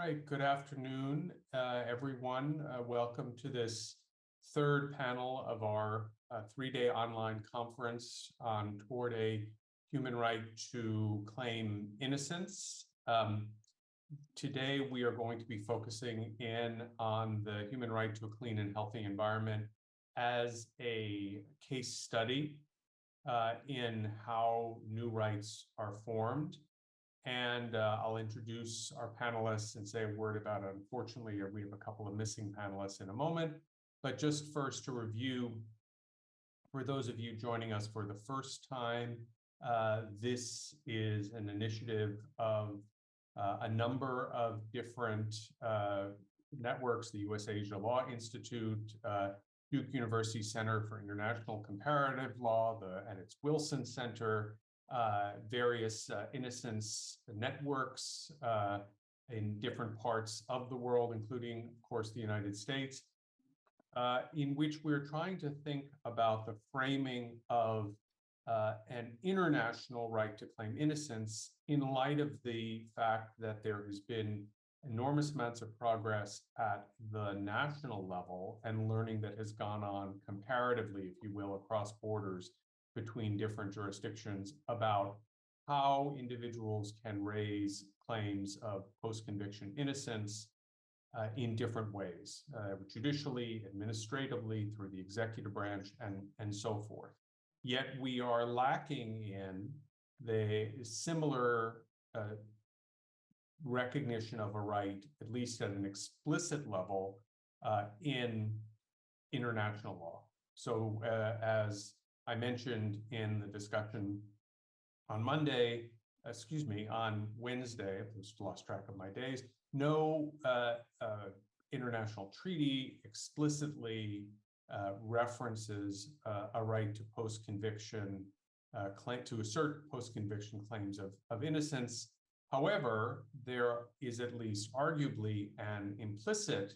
right, good afternoon, everyone. Welcome to this third panel of our three-day online conference toward a human right to claim innocence. Today, we are going to be focusing in on the human right to a clean and healthy environment as a case study in how new rights are formed. And I'll introduce our panelists and say a word about it. Unfortunately, we have a couple of missing panelists in a moment. But just first to review, for those of you joining us for the first time, this is an initiative of a number of different networks, the US Asia Law Institute, Duke University Center for International Comparative Law, and its Wilson Center, various innocence networks in different parts of the world, including, of course, the United States, in which we're trying to think about the framing of an international right to claim innocence in light of the fact that there has been enormous amounts of progress at the national level and learning that has gone on comparatively, if you will, across borders between different jurisdictions about how individuals can raise claims of post-conviction innocence in different ways, judicially, administratively, through the executive branch, and so forth. Yet we are lacking in the similar recognition of a right, at least at an explicit level, in international law. So as I mentioned in the discussion on Wednesday, I've just lost track of my days, no international treaty explicitly references a right to post-conviction to assert post-conviction claims of innocence. However, there is at least arguably an implicit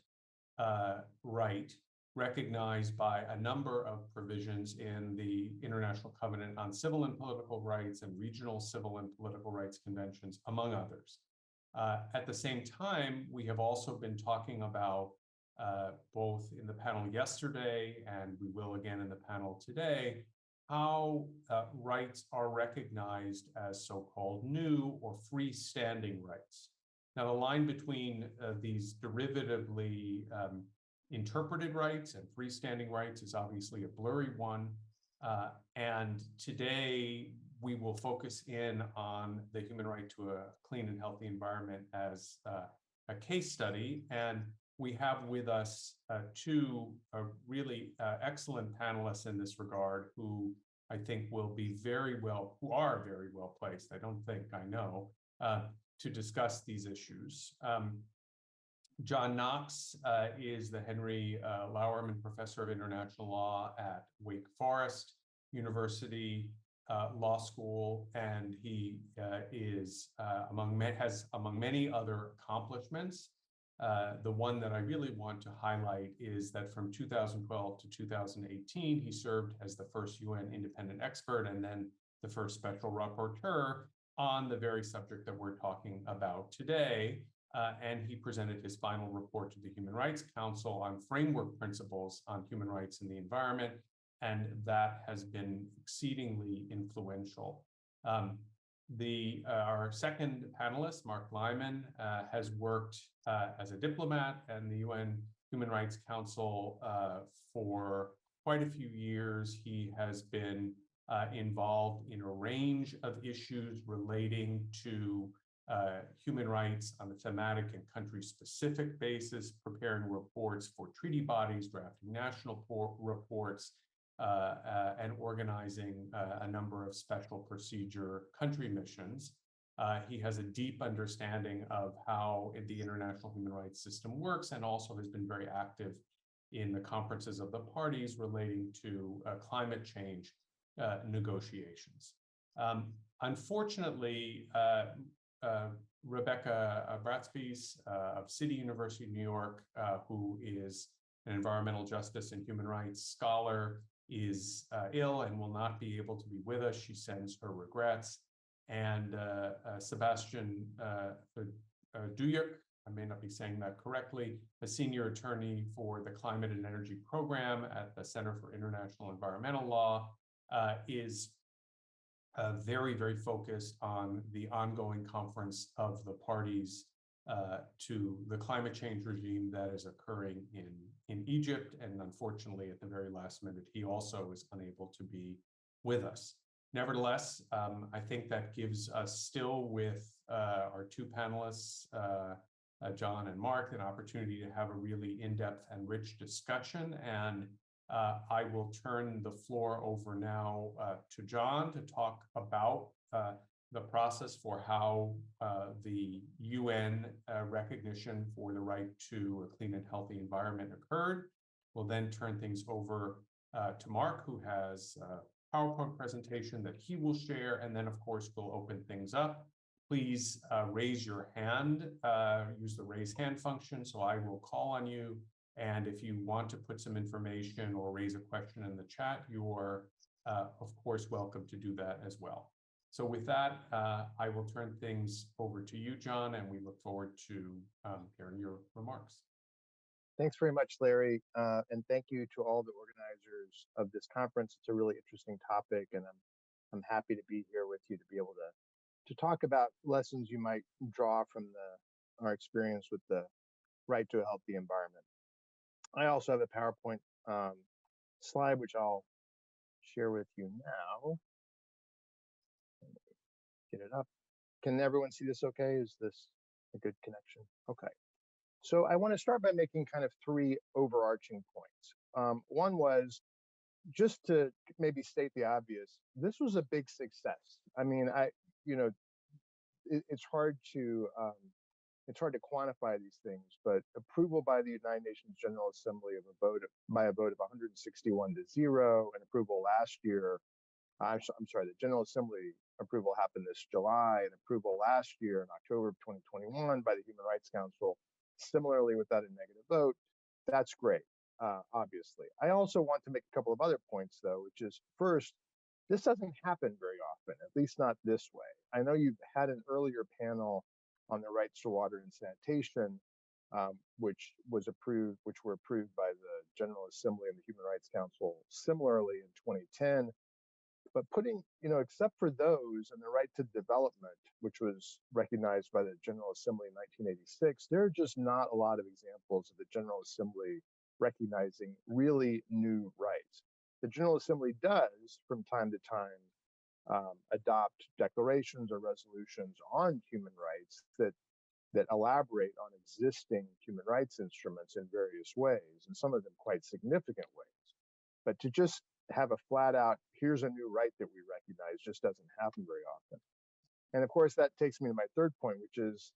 right recognized by a number of provisions in the International Covenant on Civil and Political Rights and Regional Civil and Political Rights Conventions, among others. At the same time, we have also been talking about, both in the panel yesterday and we will again in the panel today, how rights are recognized as so-called new or freestanding rights. Now, the line between these derivatively interpreted rights and freestanding rights is obviously a blurry one. And today we will focus in on the human right to a clean and healthy environment as a case study. And we have with us two really excellent panelists in this regard who I think are very well placed, I don't think, I know, to discuss these issues. John Knox is the Henry Lauerman Professor of International Law at Wake Forest University Law School, and he has among many other accomplishments. The one that I really want to highlight is that from 2012 to 2018, he served as the first UN independent expert and then the first special rapporteur on the very subject that we're talking about today. And he presented his final report to the Human Rights Council on framework principles on human rights in the environment, and that has been exceedingly influential. Our second panelist, Mark Lauerman, has worked as a diplomat in the UN Human Rights Council for quite a few years. He has been involved in a range of issues relating to human rights on a thematic and country-specific basis, preparing reports for treaty bodies, drafting national reports, and organizing a number of special procedure country missions. He has a deep understanding of how the international human rights system works and also has been very active in the conferences of the parties relating to climate change negotiations. Unfortunately, Rebecca Bratzbees of City University of New York, who is an environmental justice and human rights scholar, is ill and will not be able to be with us. She sends her regrets. And Sebastian Duyek I may not be saying that correctly, a senior attorney for the Climate and Energy Program at the Center for International Environmental Law, is very, very focused on the ongoing conference of the parties to the climate change regime that is occurring in Egypt. And unfortunately, at the very last minute, he also is unable to be with us. Nevertheless, I think that gives us still with our two panelists, John and Mark, an opportunity to have a really in-depth and rich discussion. And I will turn the floor over now to John to talk about the process for how the UN recognition for the right to a clean and healthy environment occurred. We'll then turn things over to Mark, who has a PowerPoint presentation that he will share, and then of course we'll open things up. Please raise your hand, use the raise hand function, so I will call on you. And if you want to put some information or raise a question in the chat, you are of course welcome to do that as well. So with that, I will turn things over to you, John, and we look forward to hearing your remarks. Thanks very much, Larry, and thank you to all the organizers of this conference. It's a really interesting topic, and I'm happy to be here with you to be able to talk about lessons you might draw from our experience with the right to a healthy environment. I also have a PowerPoint slide, which I'll share with you now. Get it up. Can everyone see this okay? Is this a good connection? Okay. So I want to start by making kind of three overarching points. One was just to maybe state the obvious. This was a big success. I mean, it's hard to quantify these things, but approval by the United Nations General Assembly by a vote of 161 to 0, and approval last year. I'm sorry, the General Assembly approval happened this July, and approval last year in October of 2021 by the Human Rights Council, similarly without a negative vote. That's great, obviously. I also want to make a couple of other points, though, which is first, this doesn't happen very often, at least not this way. I know you've had an earlier panel on the rights to water and sanitation, which were approved by the General Assembly and the Human Rights Council similarly in 2010. But except for those and the right to development, which was recognized by the General Assembly in 1986, there are just not a lot of examples of the General Assembly recognizing really new rights. The General Assembly does, from time to time, adopt declarations or resolutions on human rights that elaborate on existing human rights instruments in various ways, and some of them quite significant ways. But to just have a flat out, here's a new right that we recognize, just doesn't happen very often. And of course, that takes me to my third point, which is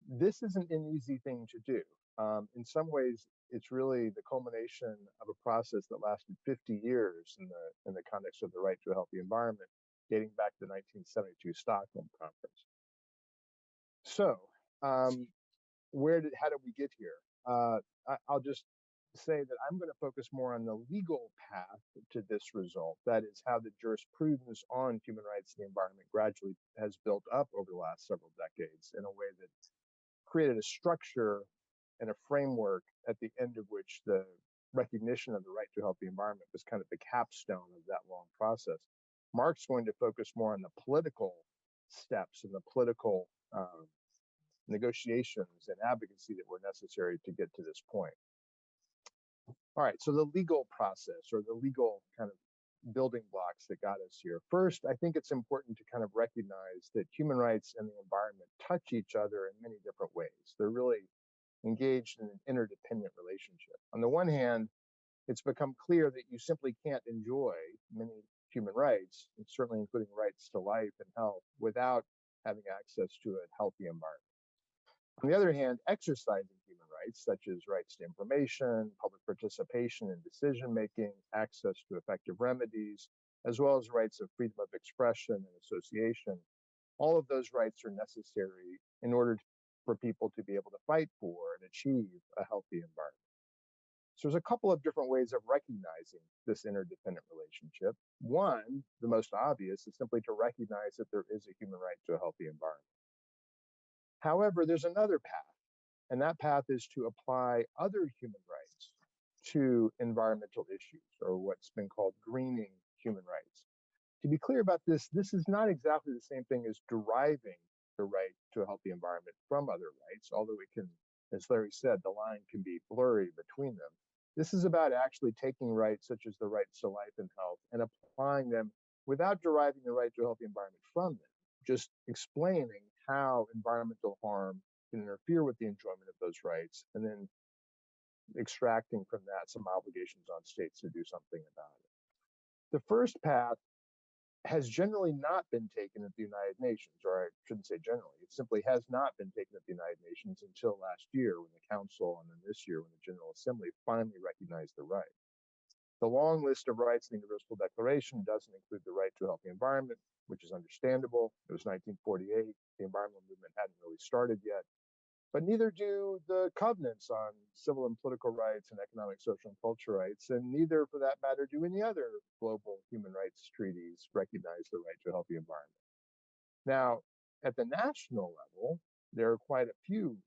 this isn't an easy thing to do. In some ways, it's really the culmination of a process that lasted 50 years in the context of the right to a healthy environment, dating back to the 1972 Stockholm Conference. So, how did we get here? I'll just say that I'm going to focus more on the legal path to this result. That is how the jurisprudence on human rights and the environment gradually has built up over the last several decades in a way that created a structure and a framework at the end of which the recognition of the right to a healthy environment was kind of the capstone of that long process. Mark's going to focus more on the political steps and the political negotiations and advocacy that were necessary to get to this point. All right, so the legal process or the legal kind of building blocks that got us here. First, I think it's important to kind of recognize that human rights and the environment touch each other in many different ways. They're really engaged in an interdependent relationship. On the one hand, it's become clear that you simply can't enjoy many human rights, and certainly including rights to life and health, without having access to a healthy environment. On the other hand, exercising human rights, such as rights to information, public participation in decision-making, access to effective remedies, as well as rights of freedom of expression and association, all of those rights are necessary in order for people to be able to fight for and achieve a healthy environment. So there's a couple of different ways of recognizing this interdependent relationship. One, the most obvious, is simply to recognize that there is a human right to a healthy environment. However, there's another path, And that path is to apply other human rights to environmental issues, or what's been called greening human rights. To be clear about this, this is not exactly the same thing as deriving the right to a healthy environment from other rights, although it can, as Larry said, the line can be blurry between them. This is about actually taking rights such as the rights to life and health and applying them without deriving the right to a healthy environment from them, just explaining how environmental harm can interfere with the enjoyment of those rights, and then extracting from that some obligations on states to do something about it. The first path has generally not been taken at the United Nations, or I shouldn't say generally, it simply has not been taken at the United Nations until last year when the Council, and then this year when the General Assembly finally recognized the right. The long list of rights in the Universal Declaration doesn't include the right to a healthy environment, which is understandable. It was 1948, the environmental movement hadn't really started yet. But neither do the covenants on civil and political rights and economic, social, and cultural rights, and neither, for that matter, do any other global human rights treaties recognize the right to a healthy environment. Now, at the national level, there are quite a few.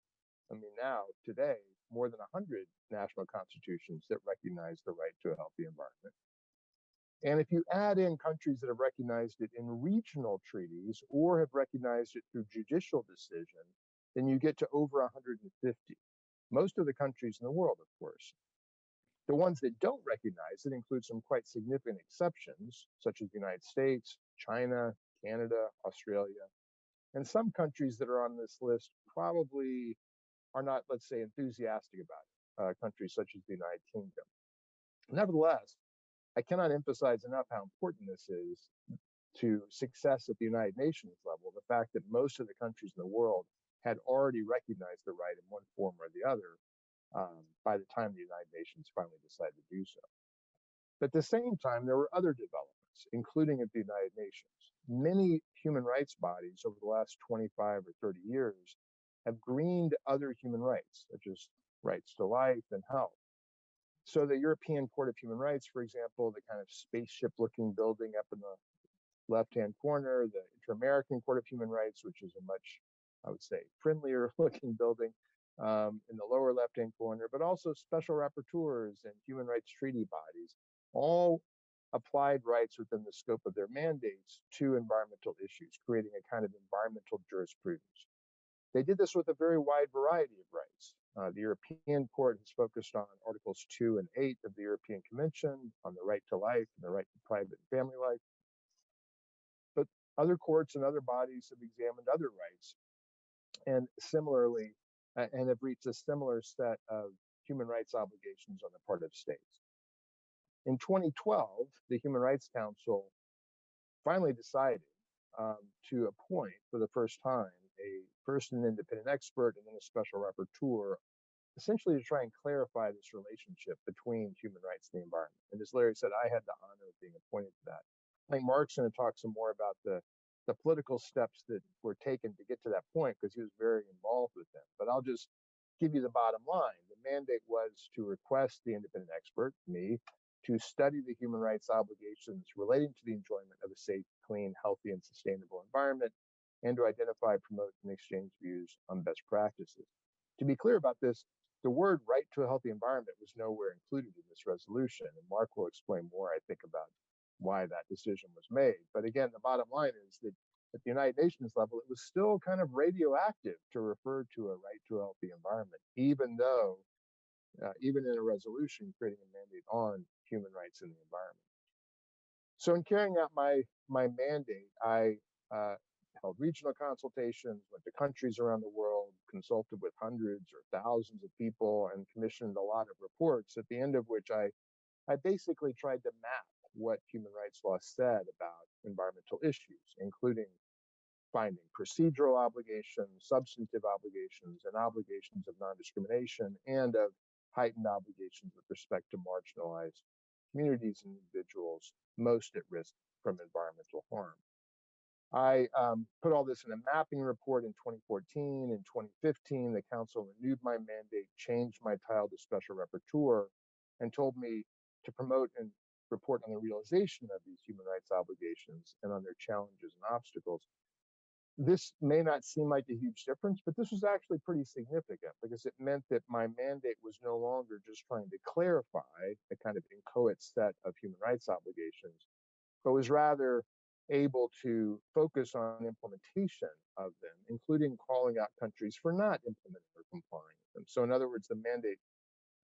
I mean, now, today, more than 100 national constitutions that recognize the right to a healthy environment. And if you add in countries that have recognized it in regional treaties or have recognized it through judicial decision, then you get to over 150. Most of the countries in the world, of course. The ones that don't recognize it include some quite significant exceptions, such as the United States, China, Canada, Australia, and some countries that are on this list probably are not, let's say, enthusiastic about it, countries such as the United Kingdom. Nevertheless, I cannot emphasize enough how important this is to success at the United Nations level, the fact that most of the countries in the world had already recognized the right in one form or the other by the time the United Nations finally decided to do so. But at the same time, there were other developments, including at the United Nations. Many human rights bodies over the last 25 or 30 years have greened other human rights, such as rights to life and health. So the European Court of Human Rights, for example, the kind of spaceship-looking building up in the left-hand corner, the Inter-American Court of Human Rights, which is a much, I would say, friendlier looking building in the lower left-hand corner, but also special rapporteurs and human rights treaty bodies, all applied rights within the scope of their mandates to environmental issues, creating a kind of environmental jurisprudence. They did this with a very wide variety of rights. The European Court has focused on Articles 2 and 8 of the European Convention on the right to life and the right to private and family life. But other courts and other bodies have examined other rights and similarly, and have reached a similar set of human rights obligations on the part of states. In 2012, the Human Rights Council finally decided to appoint for the first time first an independent expert and then a special rapporteur, essentially to try and clarify this relationship between human rights and the environment. And as Larry said, I had the honor of being appointed to that. I think Mark's going to talk some more about the political steps that were taken to get to that point, because he was very involved with them. But I'll just give you the bottom line. The mandate was to request the independent expert, me, to study the human rights obligations relating to the enjoyment of a safe, clean, healthy, and sustainable environment, and to identify, promote, and exchange views on best practices. To be clear about this, the word right to a healthy environment was nowhere included in this resolution, and Mark will explain more, I think, about why that decision was made. But again, the bottom line is that at the United Nations level, it was still kind of radioactive to refer to a right to a healthy environment, even though, even in a resolution creating a mandate on human rights in the environment. So in carrying out my mandate, I held regional consultations, went to countries around the world, consulted with hundreds or thousands of people, and commissioned a lot of reports, at the end of which I basically tried to map what human rights law said about environmental issues, including finding procedural obligations, substantive obligations, and obligations of non-discrimination, and of heightened obligations with respect to marginalized communities and individuals most at risk from environmental harm. I put all this in a mapping report in 2014. In 2015, the council renewed my mandate, changed my title to special rapporteur, and told me to promote and report on the realization of these human rights obligations and on their challenges and obstacles. This may not seem like a huge difference, but this was actually pretty significant because it meant that my mandate was no longer just trying to clarify a kind of inchoate set of human rights obligations, but was rather able to focus on implementation of them, including calling out countries for not implementing or complying with them. So in other words, the mandate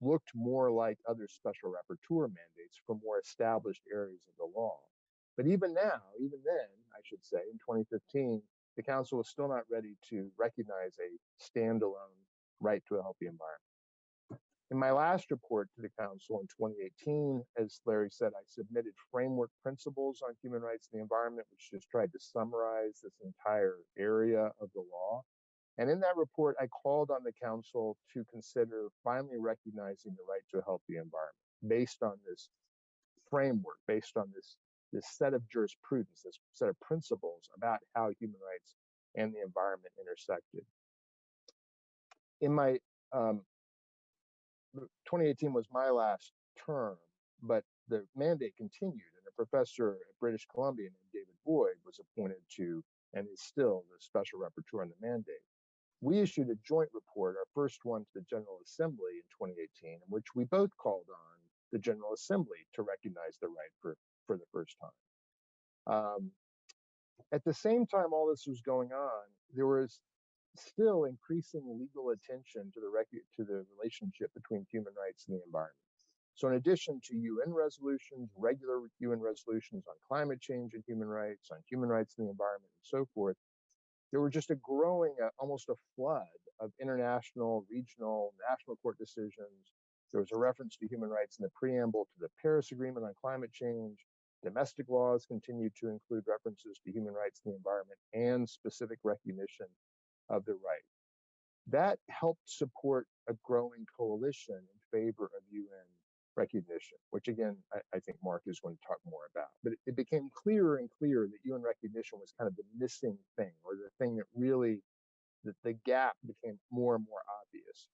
looked more like other special rapporteur mandates for more established areas of the law. But even now, even then, I should say, in 2015, the Council was still not ready to recognize a standalone right to a healthy environment. In my last report to the Council in 2018, as Larry said, I submitted framework principles on human rights and the environment, which just tried to summarize this entire area of the law. And in that report, I called on the Council to consider finally recognizing the right to a healthy environment based on this framework, based on this set of jurisprudence, this set of principles about how human rights and the environment intersected. In my 2018 was my last term, but the mandate continued, and a professor at British Columbia named David Boyd was appointed to, and is still, the special rapporteur on the mandate. We issued a joint report, our first one to the General Assembly in 2018, in which we both called on the General Assembly to recognize the right for the first time. At the same time all this was going on, there was still increasing legal attention to the relationship between human rights and the environment. So in addition to UN resolutions, regular UN resolutions on climate change and human rights, on human rights and the environment, and so forth, there were just a growing, almost a flood of international, regional, national court decisions. There was a reference to human rights in the preamble to the Paris Agreement on climate change. Domestic laws continued to include references to human rights in the environment and specific recognition of the right. That helped support a growing coalition in favor of UN recognition, which again, I think Mark is going to talk more about. But it became clearer and clearer that UN recognition was kind of the missing thing, or the thing that really, that the gap became more and more obvious.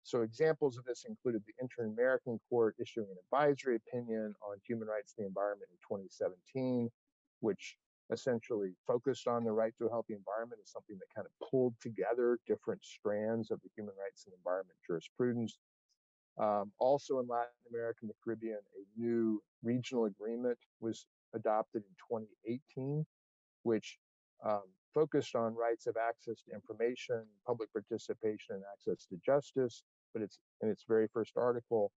So examples of this included the Inter-American Court issuing an advisory opinion on human rights and the environment in 2017, which essentially focused on the right to a healthy environment as something that kind of pulled together different strands of the human rights and environment jurisprudence. Also in Latin America and the Caribbean, a new regional agreement was adopted in 2018, which focused on rights of access to information, public participation, and access to justice. But it's in its very first article,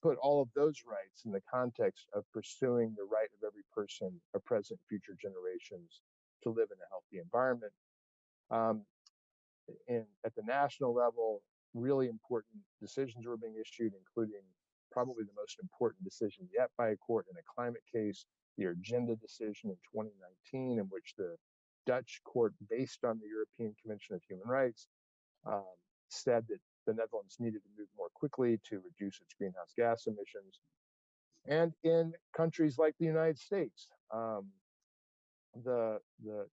put all of those rights in the context of pursuing the right of every person, of present and future generations, to live in a healthy environment. And at the national level, really important decisions were being issued, including probably the most important decision yet by a court in a climate case, the Agenda decision in 2019, in which the Dutch court, based on the European Convention of Human Rights, said that the Netherlands needed to move more quickly to reduce its greenhouse gas emissions. And in countries like the United States,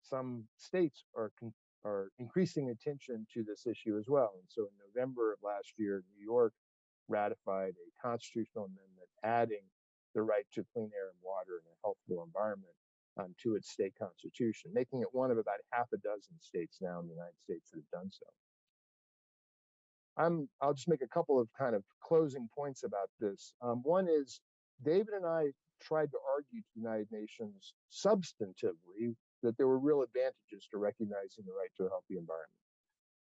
some states are increasing attention to this issue as well. And so in November of last year, New York ratified a constitutional amendment adding the right to clean air and water and a healthful environment to its state constitution, making it one of about half a dozen states now in the United States that have done so. I'll just make a couple of kind of closing points about this. One is David and I tried to argue to the United Nations substantively that there were real advantages to recognizing the right to a healthy environment.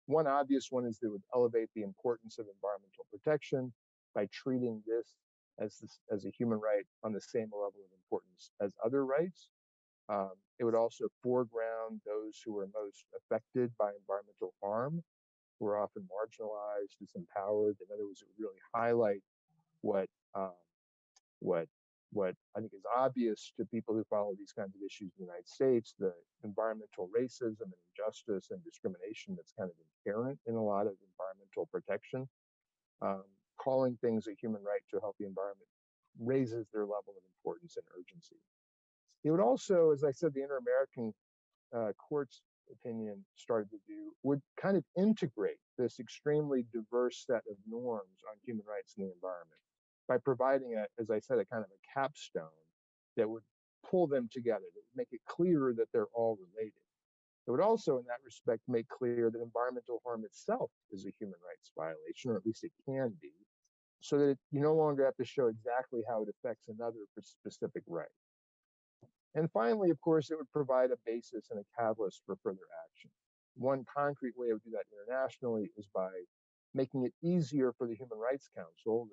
One obvious one is that it would elevate the importance of environmental protection by treating this as a human right on the same level of importance as other rights. It would also foreground those who are most affected by environmental harm, who are often marginalized, disempowered. In other words, it would really highlight what I think is obvious to people who follow these kinds of issues in the United States, the environmental racism and injustice and discrimination that's kind of inherent in a lot of environmental protection. Calling things a human right to a healthy environment raises their level of importance and urgency. It would also, as I said, the Inter-American Court's opinion started to do, would kind of integrate this extremely diverse set of norms on human rights and the environment by providing, as I said, a kind of a capstone that would pull them together, that would make it clearer that they're all related. It would also, in that respect, make clear that environmental harm itself is a human rights violation, or at least it can be, so that you no longer have to show exactly how it affects another specific right. And finally, of course, it would provide a basis and a catalyst for further action. One concrete way of doing that internationally is by making it easier for the Human Rights Council,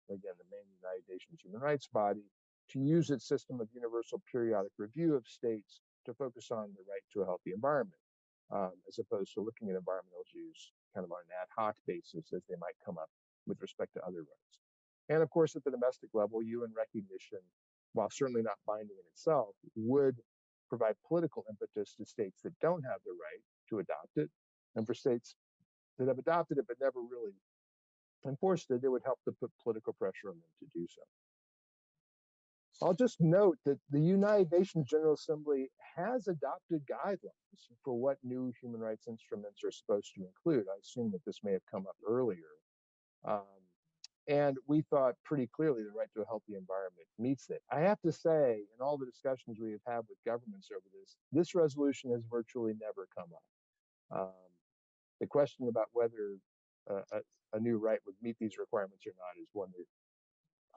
again, the main United Nations human rights body, to use its system of universal periodic review of states to focus on the right to a healthy environment, as opposed to looking at environmental issues kind of on an ad hoc basis as they might come up with respect to other rights. And of course, at the domestic level, UN recognition, while certainly not binding in itself, would provide political impetus to states that don't have the right to adopt it. And for states that have adopted it but never really enforced it, it would help to put political pressure on them to do so. I'll just note that the United Nations General Assembly has adopted guidelines for what new human rights instruments are supposed to include. I assume that this may have come up earlier. And we thought pretty clearly the right to a healthy environment meets it. I have to say, in all the discussions we have had with governments over this resolution has virtually never come up. The question about whether a new right would meet these requirements or not is one that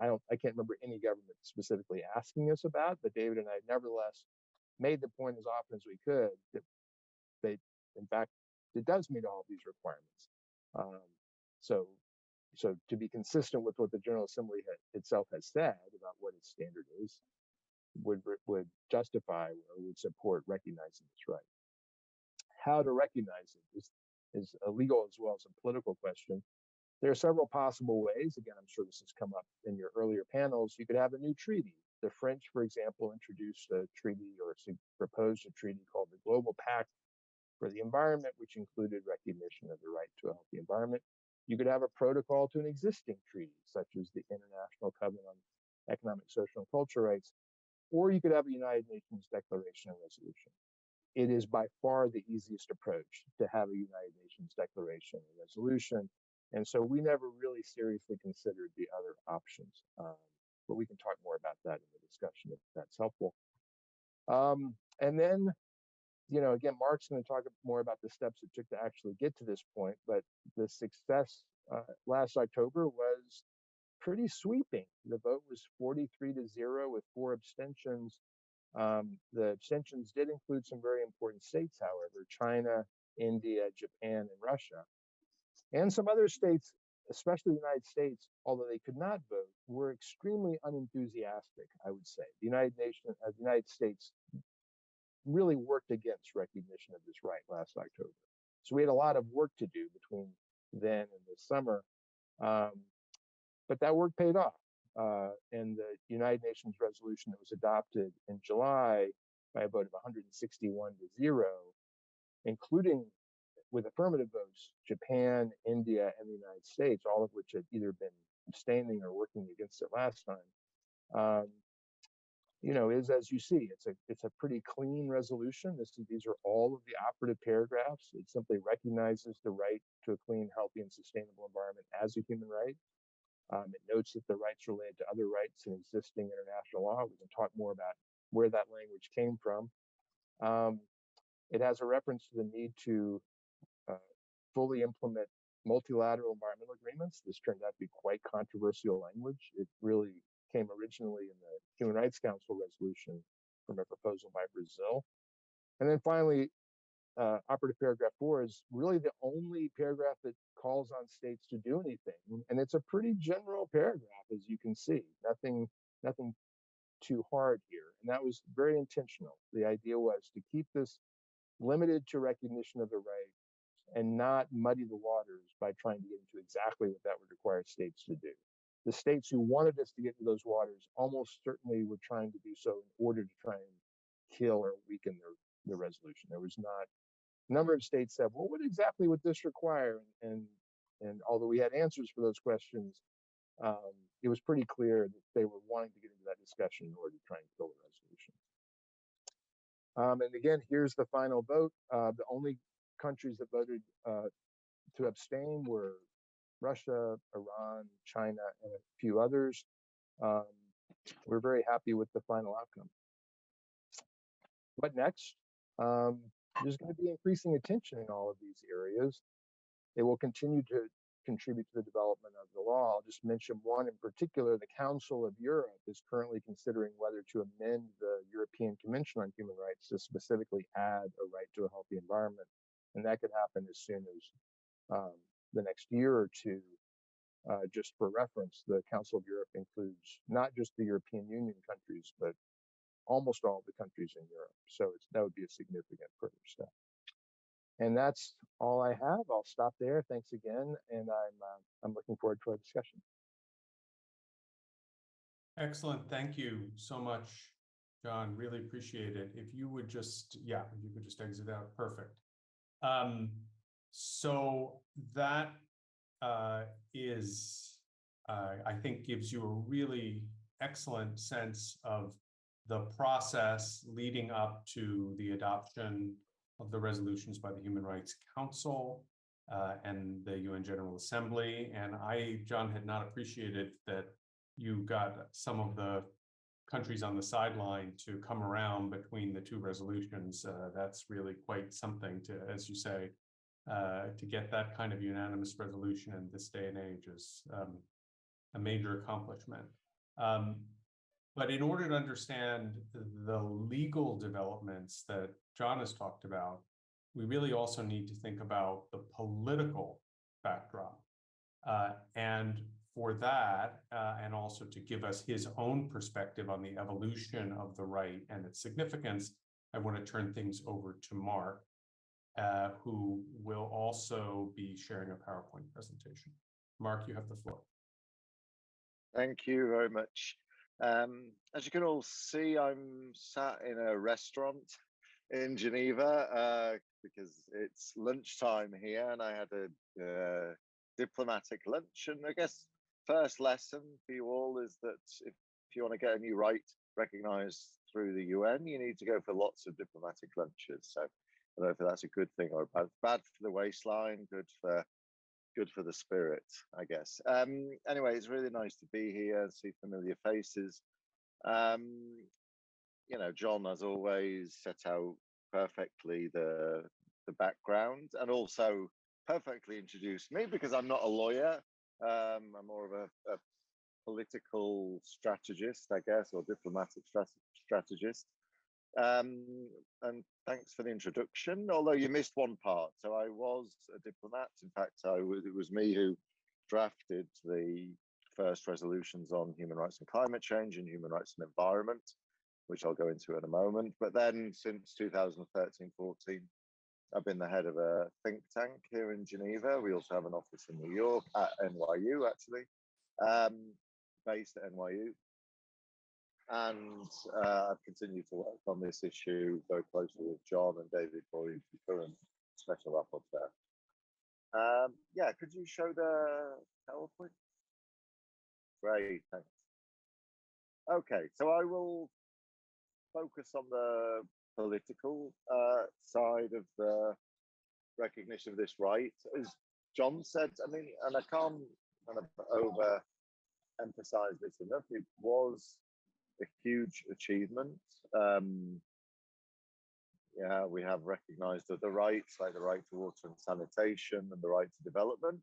I can't remember any government specifically asking us about, but David and I nevertheless made the point as often as we could that in fact, it does meet all of these requirements. So to be consistent with what the General Assembly itself has said about what its standard is, would justify or would support recognizing this right. How to recognize it is a legal as well as a political question. There are several possible ways. Again, I'm sure this has come up in your earlier panels. You could have a new treaty. The French, for example, introduced a treaty or proposed a treaty called the Global Pact for the Environment, which included recognition of the right to a healthy environment. You could have a protocol to an existing treaty, such as the International Covenant on Economic, Social, and Cultural Rights, or you could have a United Nations Declaration and Resolution. It is by far the easiest approach to have a United Nations Declaration and Resolution, and so we never really seriously considered the other options, but we can talk more about that in the discussion if that's helpful. And then, again, Mark's going to talk more about the steps it took to actually get to this point, but the success last October was pretty sweeping. The vote was 43-0 with 4 abstentions. The abstentions did include some very important states, however, China, India, Japan, and Russia. And some other states, especially the United States, although they could not vote, were extremely unenthusiastic, I would say. The United States really worked against recognition of this right last October. So we had a lot of work to do between then and this summer, but that work paid off. And the United Nations resolution that was adopted in July by a vote of 161-0, including with affirmative votes, Japan, India, and the United States, all of which had either been abstaining or working against it last time, is, as you see, it's a pretty clean resolution. These are all of the operative paragraphs. It simply recognizes the right to a clean, healthy, and sustainable environment as a human right. It notes that the rights related to other rights in existing international law. We can talk more about where that language came from. It has a reference to the need to fully implement multilateral environmental agreements. This turned out to be quite controversial language. It really came originally in the Human Rights Council resolution from a proposal by Brazil. And then finally, operative paragraph 4 is really the only paragraph that calls on states to do anything. And it's a pretty general paragraph, as you can see, nothing too hard here. And that was very intentional. The idea was to keep this limited to recognition of the right and not muddy the waters by trying to get into exactly what that would require states to do. The states who wanted us to get into those waters almost certainly were trying to do so in order to try and kill or weaken the resolution. There was not, a number of states said, well, what exactly would this require? And although we had answers for those questions, it was pretty clear that they were wanting to get into that discussion in order to try and kill the resolution. And again, here's the final vote. The only countries that voted to abstain were Russia, Iran, China, and a few others. We're very happy with the final outcome. What next? there's going to be increasing attention in all of these areas. It will continue to contribute to the development of the law. I'll just mention one in particular. The Council of Europe is currently considering whether to amend the European Convention on Human Rights to specifically add a right to a healthy environment. And that could happen as soon as the next year or two. Just for reference, the Council of Europe includes not just the European Union countries, but almost all the countries in Europe. So that would be a significant further step. And that's all I have. I'll stop there. Thanks again, and I'm looking forward to our discussion. Excellent. Thank you so much, John. Really appreciate it. If you would just, if you could just exit out, perfect. So that I think gives you a really excellent sense of the process leading up to the adoption of the resolutions by the Human Rights Council and the UN General Assembly. And John, had not appreciated that you got some of the countries on the sideline to come around between the two resolutions. That's really quite something to, as you say, to get that kind of unanimous resolution in this day and age is a major accomplishment. But in order to understand the legal developments that John has talked about, we really also need to think about the political backdrop. And for that, and also to give us his own perspective on the evolution of the right and its significance, I want to turn things over to Mark, who will also be sharing a PowerPoint presentation. Mark, you have the floor. Thank you very much. As you can all see, I'm sat in a restaurant in Geneva because it's lunchtime here, and I had a diplomatic lunch. And I guess first lesson for you all is that if you want to get a new right recognized through the UN, you need to go for lots of diplomatic lunches. So I don't know if that's a good thing or bad for the waistline, good for the spirit, I guess. Anyway, it's really nice to be here and see familiar faces. You know, John, as always, set out perfectly the background and also perfectly introduced me because I'm not a lawyer. I'm more of a political strategist, I guess, or diplomatic strategist. And thanks for the introduction, although you missed one part. So I was a diplomat. In fact, it was me who drafted the first resolutions on human rights and climate change and human rights and environment, which I'll go into in a moment. But then since 2013-14, I've been the head of a think tank here in Geneva. We also have an office in New York, at NYU actually, based at NYU. And I've continued to work on this issue very closely with John and David Boyd, the current special rapporteur. Yeah, could you show the PowerPoint? Great, thanks. Okay, so I will focus on the political side of the recognition of this right. As John said, I mean, and I can't kind of overemphasize this enough, it was a huge achievement. Yeah, we have recognized other rights like the right to water and sanitation and the right to development.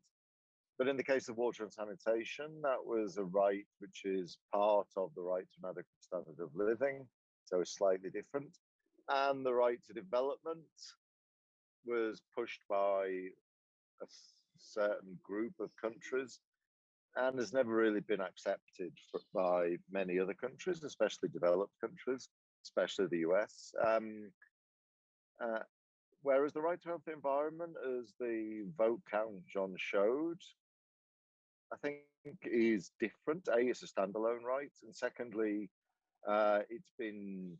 But in the case of water and sanitation, that was a right which is part of the right to an adequate standard of living, so it's slightly different. And the right to development was pushed by a certain group of countries and has never really been accepted by many other countries, especially developed countries, especially the US. Whereas the right to healthy environment, as the vote count John showed, I think is different. A, it's a standalone right, and secondly, it's been,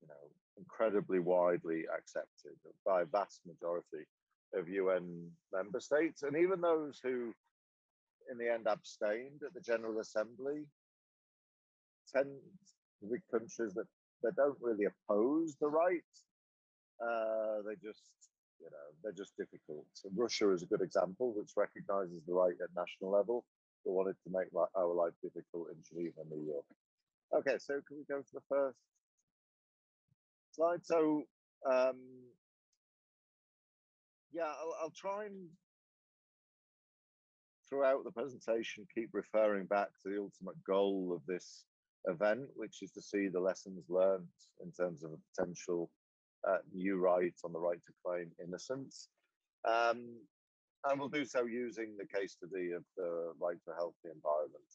you know, incredibly widely accepted by a vast majority of UN member states, and even those who in the end abstained at the General Assembly tend to be countries that don't really oppose the right. They just, you know, they're just difficult. So Russia is a good example, which recognizes the right at national level, but wanted to make our life difficult in Geneva and New York. Okay, so can we go to the first slide? So yeah, I'll try and throughout the presentation keep referring back to the ultimate goal of this event, which is to see the lessons learned in terms of a potential new right on the right to claim innocence. And we'll do so using the case study of the right to a healthy environment.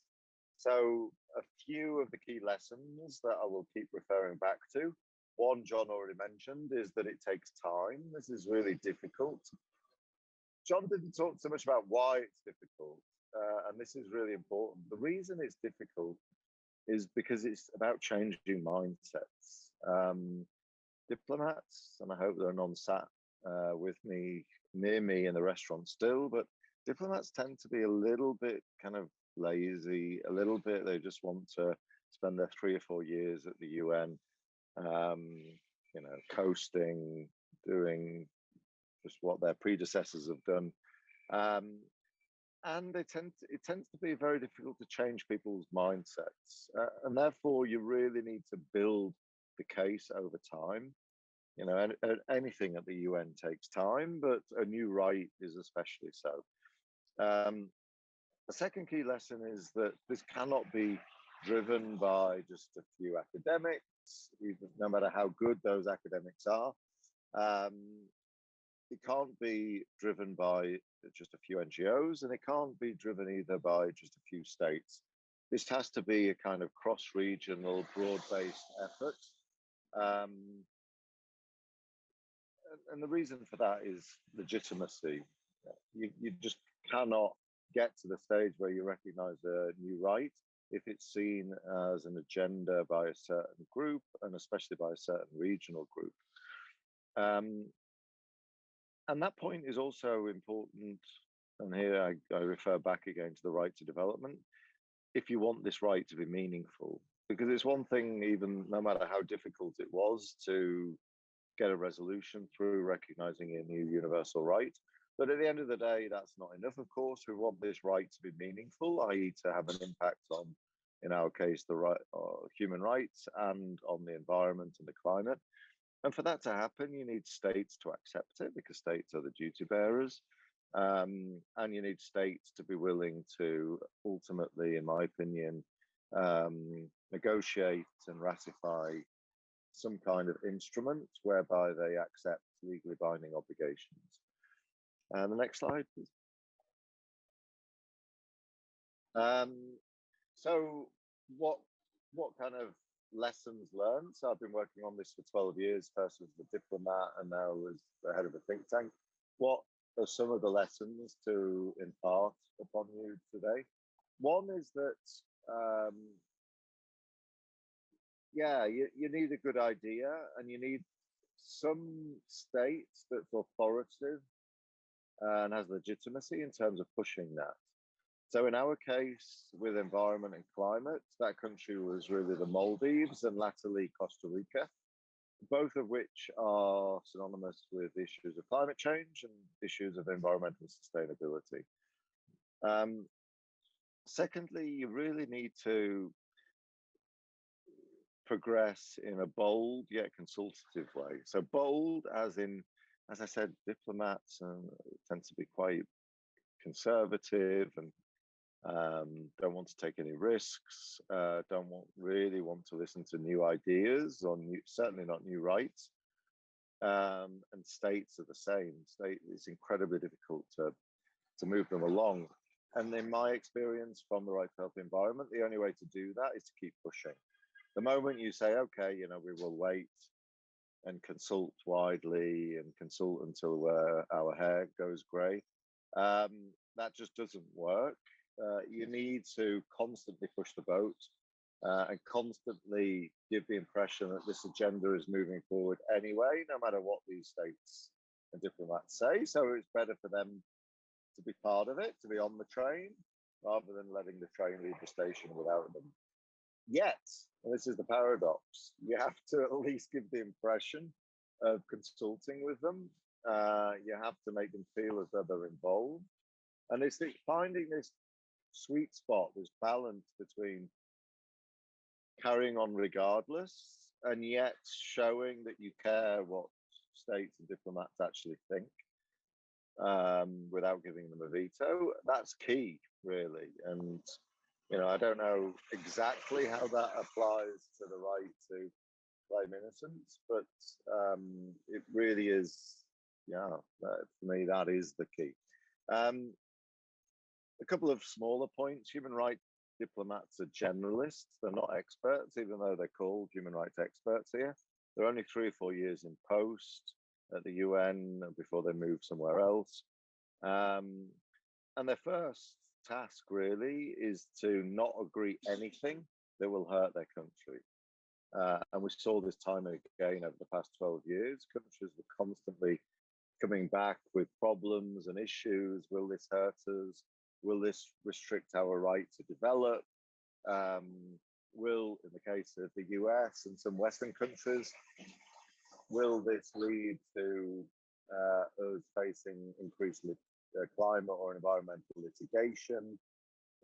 So a few of the key lessons that I will keep referring back to. One John already mentioned is that it takes time. This is really difficult. John didn't talk so much about why it's difficult, and this is really important. The reason it's difficult is because it's about changing mindsets. Diplomats, and I hope there are none sat with me, near me in the restaurant still, but diplomats tend to be a little bit kind of lazy, a little bit, they just want to spend their 3 or 4 years at the UN, you know, coasting, doing just what their predecessors have done. And it tends to be very difficult to change people's mindsets. And therefore, you really need to build the case over time. You know, anything at the UN takes time, but a new right is especially so. The second key lesson is that this cannot be driven by just a few academics, even, no matter how good those academics are. It can't be driven by just a few NGOs, and it can't be driven either by just a few states. This has to be a kind of cross-regional, broad-based effort. And the reason for that is legitimacy. You just cannot get to the stage where you recognize a new right if it's seen as an agenda by a certain group, and especially by a certain regional group. And that point is also important, and here I refer back again to the right to development, if you want this right to be meaningful. Because it's one thing, even no matter how difficult it was to get a resolution through recognizing a new universal right, but at the end of the day, that's not enough, of course. We want this right to be meaningful, i.e. to have an impact on, in our case, the right, human rights, and on the environment and the climate. And for that to happen, you need states to accept it, because states are the duty bearers. And you need states to be willing to ultimately, in my opinion, negotiate and ratify some kind of instrument whereby they accept legally binding obligations. And the next slide, please. So what kind of lessons learned? So I've been working on this for 12 years, first as the diplomat and now as the head of a think tank. What are some of the lessons to impart upon you today? One is that, yeah, you need a good idea, and you need some state that's authoritative and has legitimacy in terms of pushing that. So in our case, with environment and climate, that country was really the Maldives and latterly Costa Rica, both of which are synonymous with issues of climate change and issues of environmental sustainability. Secondly, you really need to progress in a bold yet consultative way. So bold as in, as I said, diplomats tend to be quite conservative and don't want to take any risks, don't really want to listen to new ideas, or certainly not new rights. And states are the same. It's incredibly difficult to move them along. And in my experience from the right to healthy environment, the only way to do that is to keep pushing. The moment you say, okay, you know, we will wait and consult widely and consult until our hair goes grey, that just doesn't work. You need to constantly push the boat and constantly give the impression that this agenda is moving forward anyway, no matter what these states and diplomats say. So it's better for them to be part of it, to be on the train, rather than letting the train leave the station without them. Yet, and this is the paradox, you have to at least give the impression of consulting with them. You have to make them feel as though they're involved. And it's finding this sweet spot, this balance between carrying on regardless and yet showing that you care what states and diplomats actually think. without giving them a veto. That's key, really. And, you know, I don't know exactly how that applies to the right to claim innocence, but it really is, yeah, for me, that is the key. A couple of smaller points. Human rights diplomats are generalists. They're not experts, even though they're called human rights experts here. They're only 3 or 4 years in post at the UN before they move somewhere else. And their first task really is to not agree anything that will hurt their country. And we saw this time and again over the past 12 years. Countries were constantly coming back with problems and issues. Will this hurt us? Will this restrict our right to develop? Will, in the case of the US and some Western countries, will this lead to us facing increased climate or environmental litigation,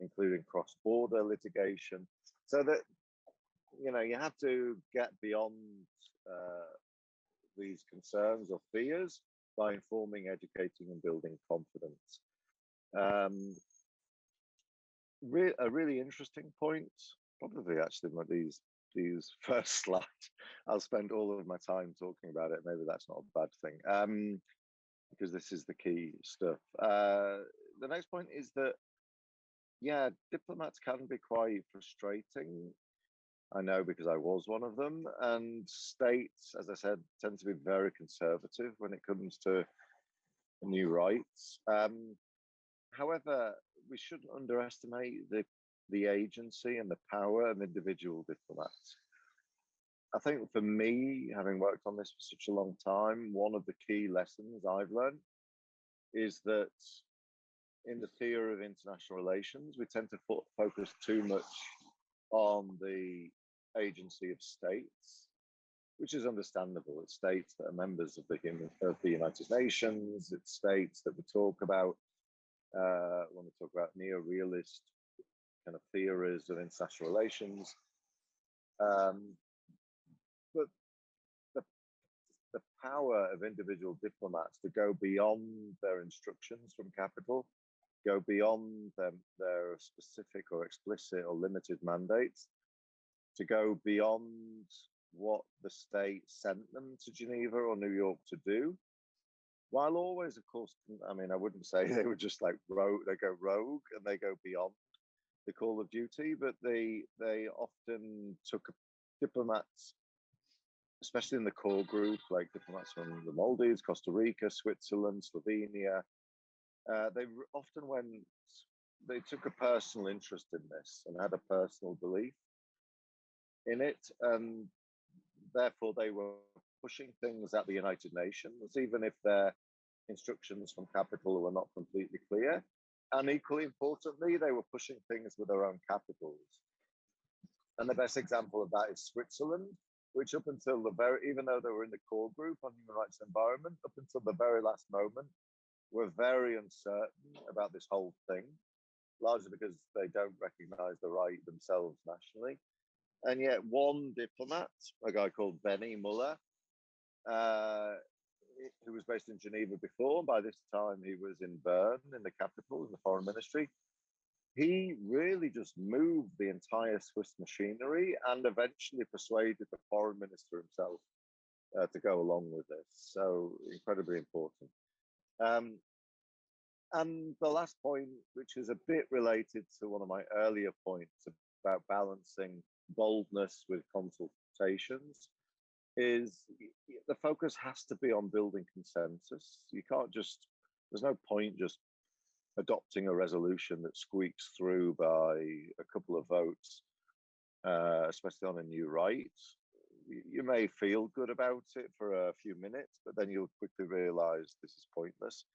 including cross-border litigation? So that, you know, you have to get beyond these concerns or fears by informing, educating, and building confidence. A really interesting point, probably actually these first slides, I'll spend all of my time talking about it. Maybe that's not a bad thing, because this is the key stuff. The next point is that, yeah, diplomats can be quite frustrating. I know, because I was one of them. And states, as I said, tend to be very conservative when it comes to new rights. However, we shouldn't underestimate the agency and the power of individual diplomats. I think for me, having worked on this for such a long time, one of the key lessons I've learned is that in the theory of international relations, we tend to focus too much on the agency of states, which is understandable. It's states that are members of the United Nations. It's states that we talk about when we talk about neo-realist kind of theories of international relations. But the power of individual diplomats to go beyond their instructions from capital, go beyond their specific or explicit or limited mandates, to go beyond what the state sent them to Geneva or New York to do, while always, of course, I mean, I wouldn't say they were just like they go rogue and they go beyond the call of duty, but they often took diplomats, especially in the core group, like diplomats from the Maldives, Costa Rica, Switzerland, Slovenia. They often they took a personal interest in this and had a personal belief in it, and therefore they were pushing things at the United Nations, even if their instructions from capital were not completely clear. And equally importantly, they were pushing things with their own capitals. And the best example of that is Switzerland, which up until even though they were in the core group on human rights and environment, up until the very last moment, were very uncertain about this whole thing, largely because they don't recognize the right themselves nationally. And yet one diplomat, a guy called Benny Muller, who was based in Geneva before, by this time he was in Bern, in the capital, in the foreign ministry, he really just moved the entire Swiss machinery and eventually persuaded the foreign minister himself to go along with this. So incredibly important. And the last point, which is a bit related to one of my earlier points about balancing boldness with consultations, is the focus has to be on building consensus. You can't just, there's no point just adopting a resolution that squeaks through by a couple of votes, especially on a new right. You may feel good about it for a few minutes, but then you'll quickly realize this is pointless.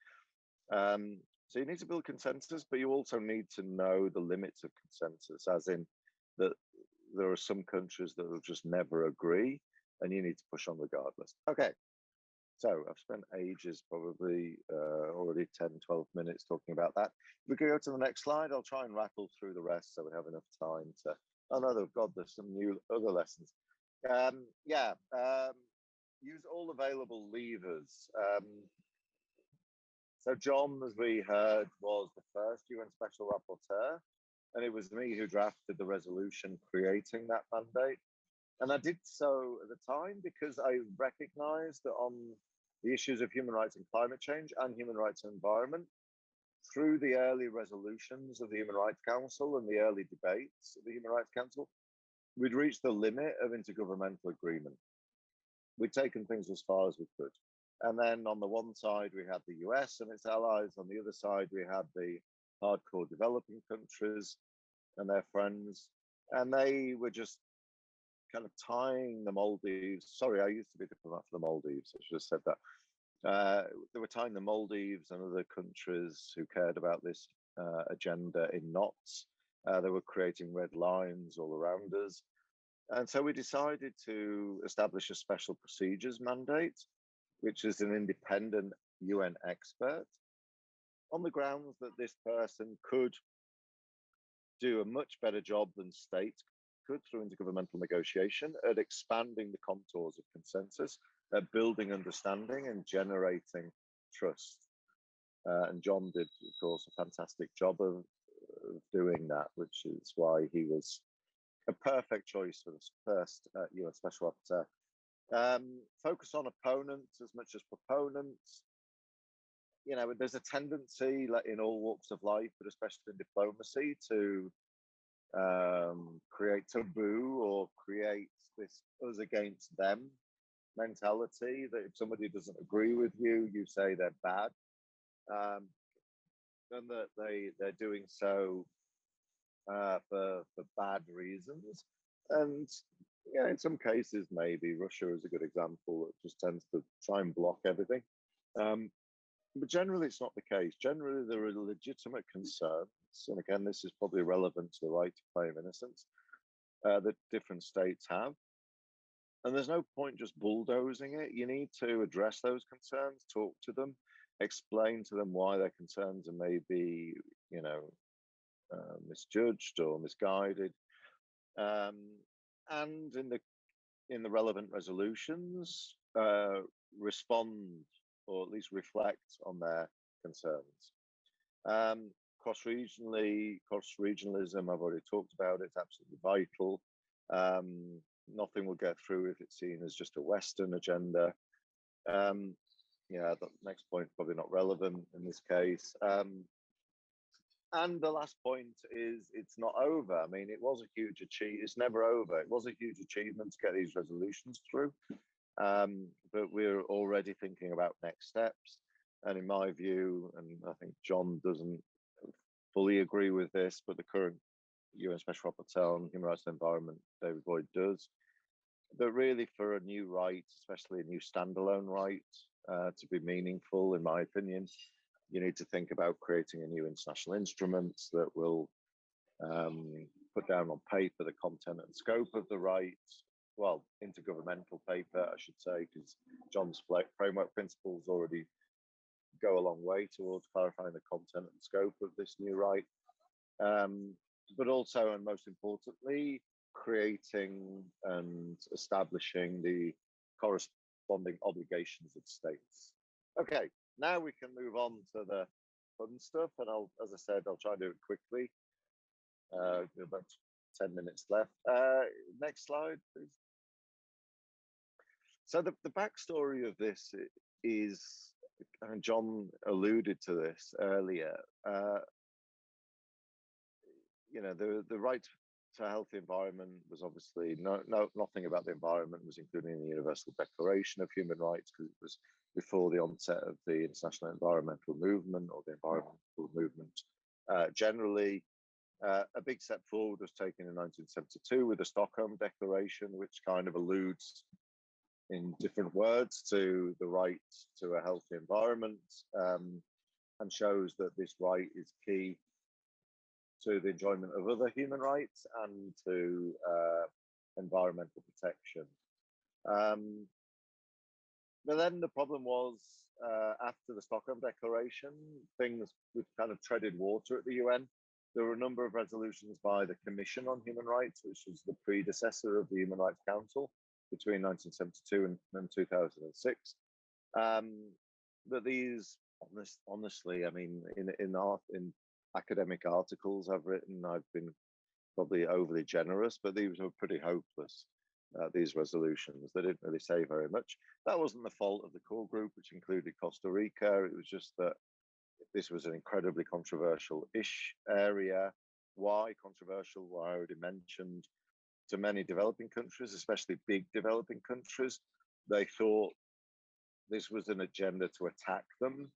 So you need to build consensus, but you also need to know the limits of consensus, as in that there are some countries that will just never agree, and you need to push on regardless. Okay, so I've spent ages, probably already 10, 12 minutes talking about that. If we could go to the next slide, I'll try and rattle through the rest so we have enough time to, oh no, God, there's some new other lessons. Use all available levers. So John, as we heard, was the first UN Special Rapporteur, and it was me who drafted the resolution creating that mandate. And I did so at the time because I recognized that on the issues of human rights and climate change and human rights and environment, through the early resolutions of the Human Rights Council and the early debates of the Human Rights Council, we'd reached the limit of intergovernmental agreement. We'd taken things as far as we could. And then on the one side, we had the US and its allies. On the other side, we had the hardcore developing countries and their friends. And they were just kind of tying the Maldives. Sorry, I used to be diplomat for the Maldives. I should have said that. They were tying the Maldives and other countries who cared about this agenda in knots. They were creating red lines all around us. And so we decided to establish a special procedures mandate, which is an independent UN expert, on the grounds that this person could do a much better job than states could through intergovernmental negotiation at expanding the contours of consensus, at building understanding and generating trust. And John did, of course, a fantastic job of doing that, which is why he was a perfect choice for the first UN Special Rapporteur. Focus on opponents as much as proponents. You know, there's a tendency, like in all walks of life, but especially in diplomacy, to create taboo or create this us against them mentality, that if somebody doesn't agree with you, you say they're bad, and that they're doing so for bad reasons. And yeah, in some cases, maybe Russia is a good example that just tends to try and block everything. But generally, it's not the case. Generally, there are legitimate concerns, and again, this is probably relevant to the right to claim innocence, that different states have. And there's no point just bulldozing it. You need to address those concerns, talk to them, explain to them why their concerns are maybe, you know, misjudged or misguided. And in the relevant resolutions, respond or at least reflect on their concerns. Cross-regionalism, I've already talked about, it's absolutely vital. Nothing will get through if it's seen as just a Western agenda. Yeah, the next point probably not relevant in this case. And the last point is it's not over. I mean, it was a huge achievement. It's never over. It was a huge achievement to get these resolutions through. But we're already thinking about next steps. And in my view, and I think John doesn't fully agree with this, but the current UN Special Rapporteur on Human Rights and Environment, David Boyd, does, that really for a new right, especially a new standalone right, to be meaningful, in my opinion, you need to think about creating a new international instrument that will put down on paper the content and scope of the right. Well, intergovernmental paper, I should say, because John's framework principles already go a long way towards clarifying the content and scope of this new right. But also, and most importantly, creating and establishing the corresponding obligations of states. Okay, now we can move on to the fun stuff, and as I said, I'll try and do it quickly. About 10 minutes left. Next slide, please. So the backstory of this is, and John alluded to this earlier, you know, the right to a healthy environment was obviously nothing about the environment was included in the Universal Declaration of Human Rights, because it was before the onset of the international environmental movement or the environmental movement generally. A big step forward was taken in 1972 with the Stockholm Declaration, which kind of alludes in different words to the right to a healthy environment, and shows that this right is key to the enjoyment of other human rights and to environmental protection. But then the problem was, after the Stockholm Declaration, things we've kind of treaded water at the UN. There were a number of resolutions by the Commission on Human Rights, which was the predecessor of the Human Rights Council between 1972 and 2006. But these Honestly, I mean, in academic articles I've written, I've been probably overly generous, but these were pretty hopeless. These resolutions, they didn't really say very much. That wasn't the fault of the core group, which included Costa Rica. It was just that this was an incredibly controversial-ish area. Why controversial? Well, I already mentioned, to many developing countries, especially big developing countries, they thought this was an agenda to attack them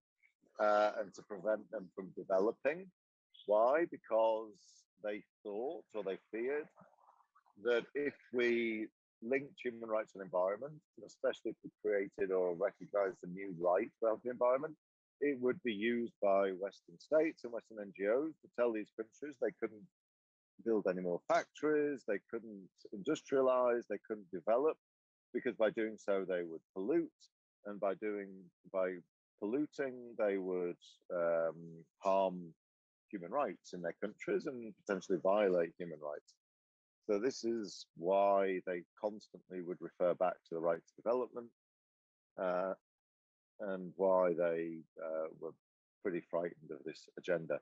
and to prevent them from developing. Why? Because they thought, or they feared, that if we linked human rights and environment, especially if we created or recognized a new right for the environment, it would be used by Western states and Western NGOs to tell these countries they couldn't build any more factories, they couldn't industrialize, they couldn't develop, because by doing so they would pollute, and by polluting they would harm human rights in their countries and potentially violate human rights. So this is why they constantly would refer back to the right to development, and why they were pretty frightened of this agenda.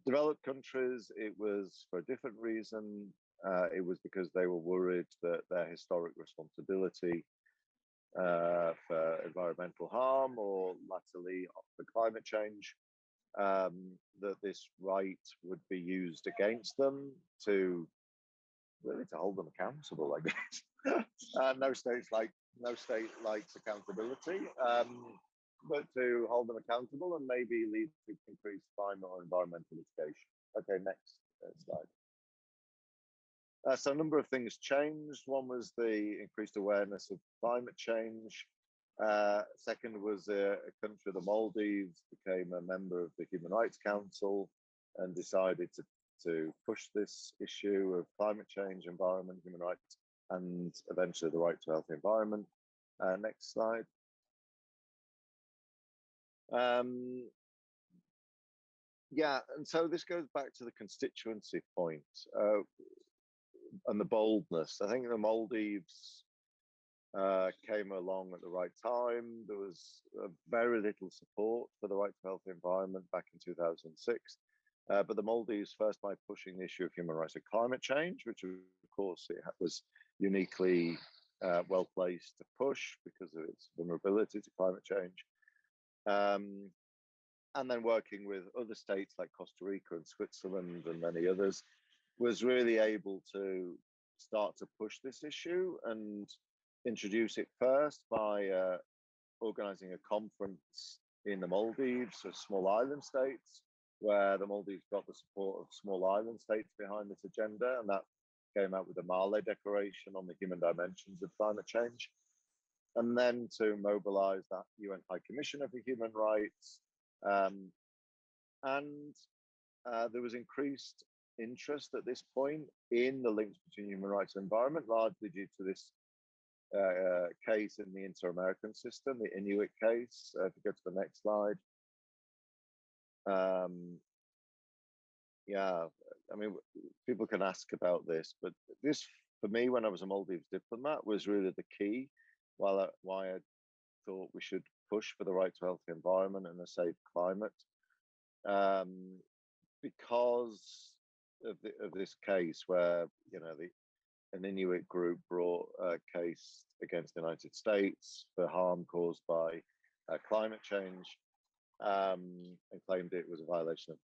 Developed countries, it was for a different reason. It was because they were worried that their historic responsibility for environmental harm, or latterly for climate change, that this right would be used against them to hold them accountable, I guess. No state likes accountability, but to hold them accountable and maybe lead to increased climate or environmental litigation. Okay, next slide. So a number of things changed. One was the increased awareness of climate change. Second was a country, the Maldives, became a member of the Human Rights Council and decided to push this issue of climate change, environment, human rights, and eventually the right to a healthy environment. Next slide. Yeah, and so this goes back to the constituency point and the boldness. I think the Maldives came along at the right time. There was very little support for the right to a healthy environment back in 2006. But the Maldives, first by pushing the issue of human rights and climate change, which of course it was uniquely well placed to push because of its vulnerability to climate change. And then working with other states like Costa Rica and Switzerland and many others, was really able to start to push this issue and introduce it first by organizing a conference in the Maldives, so small island states, where the Maldives got the support of small island states behind this agenda, and that came out with the Male Declaration on the human dimensions of climate change. And then to mobilize that UN High Commissioner for Human Rights. There was increased interest at this point in the links between human rights and environment, largely due to this case in the Inter-American system, the Inuit case. If you go to the next slide. Yeah, I mean, people can ask about this, but this, for me, when I was a Maldives diplomat, was really the key why I thought we should push for the right to a healthy environment and a safe climate, because of this case where, you know, an Inuit group brought a case against the United States for harm caused by climate change, and claimed it was a violation of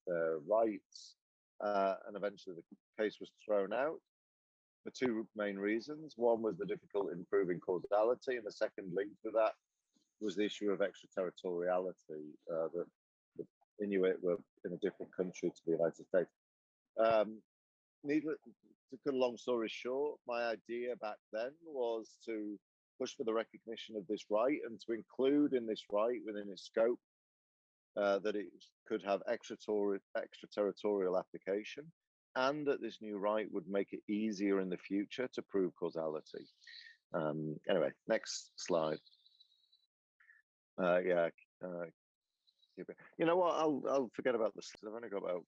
their rights, and eventually the case was thrown out for two main reasons. One was the difficulty in proving causality, and the second link to that was the issue of extraterritoriality, that the Inuit were in a different country to the United States. Needless to cut a long story short, my idea back then was to push for the recognition of this right and to include in this right, within its scope, that it could have extraterritorial application, and that this new right would make it easier in the future to prove causality. Anyway, next slide. You know what? I'll forget about this. I've only got about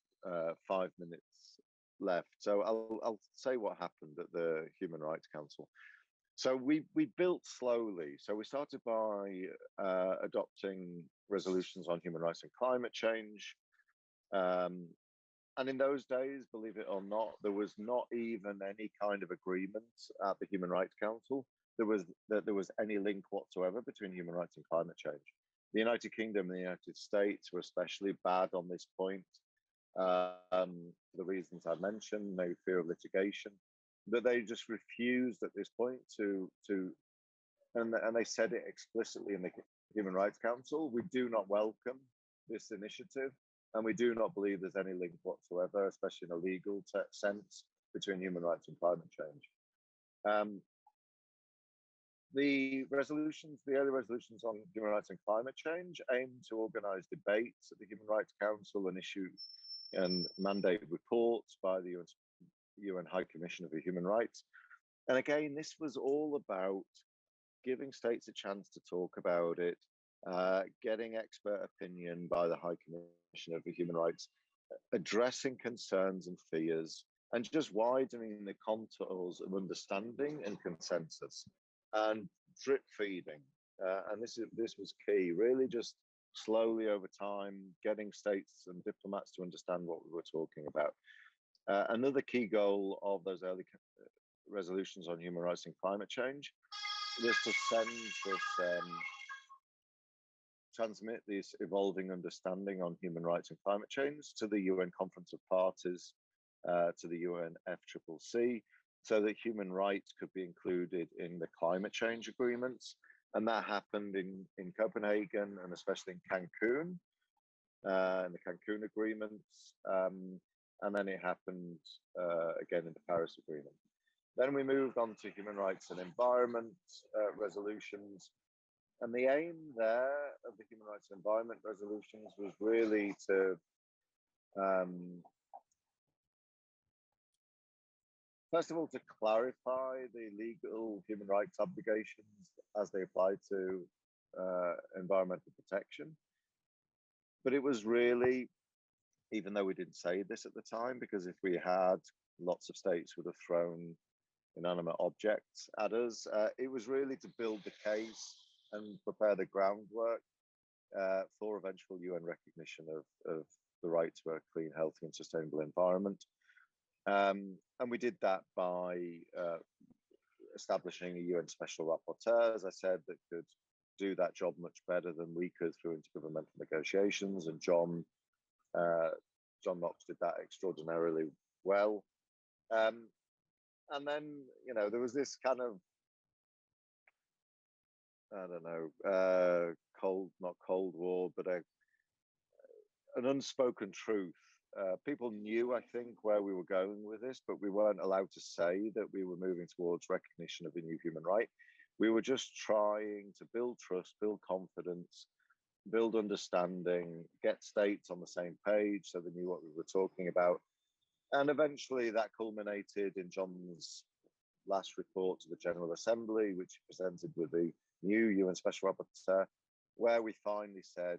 5 minutes left, so I'll say what happened at the Human Rights Council. So we built slowly. So we started by adopting resolutions on human rights and climate change. And in those days, believe it or not, there was not even any kind of agreement at the Human Rights Council that there was any link whatsoever between human rights and climate change. The United Kingdom and the United States were especially bad on this point, for the reasons I mentioned, maybe fear of litigation, that they just refused at this point and they said it explicitly in the Human Rights Council, we do not welcome this initiative, and we do not believe there's any link whatsoever, especially in a legal sense, between human rights and climate change. The early resolutions on human rights and climate change aim to organise debates at the Human Rights Council and issue and mandate reports by the UN High Commissioner for Human Rights. And again, this was all about giving states a chance to talk about it, getting expert opinion by the High Commissioner for Human Rights, addressing concerns and fears, and just widening the contours of understanding and consensus, and drip feeding. And this was key, really just slowly over time, getting states and diplomats to understand what we were talking about. Another key goal of those early resolutions on human rights and climate change was to transmit this evolving understanding on human rights and climate change to the UN Conference of Parties, to the UNFCCC, so that human rights could be included in the climate change agreements. And that happened in Copenhagen and especially in Cancun, in the Cancun agreements. And then it happened again in the Paris Agreement. Then we moved on to human rights and environment resolutions. And the aim there of the human rights and environment resolutions was really to first of all, to clarify the legal human rights obligations as they apply to environmental protection. But it was really, even though we didn't say this at the time, because if we had, lots of states would have thrown inanimate objects at us. It was really to build the case and prepare the groundwork for eventual UN recognition of the right to a clean, healthy and sustainable environment. And we did that by establishing a UN special rapporteur, as I said, that could do that job much better than we could through intergovernmental negotiations. And John Knox did that extraordinarily well. And then, you know, there was this kind of, I don't know, not Cold War, but an unspoken truth. People knew, I think, where we were going with this, but we weren't allowed to say that we were moving towards recognition of a new human right. We were just trying to build trust, build confidence, build understanding, get states on the same page so they knew what we were talking about. And eventually that culminated in John's last report to the General Assembly, which he presented with the new UN Special Rapporteur, where we finally said,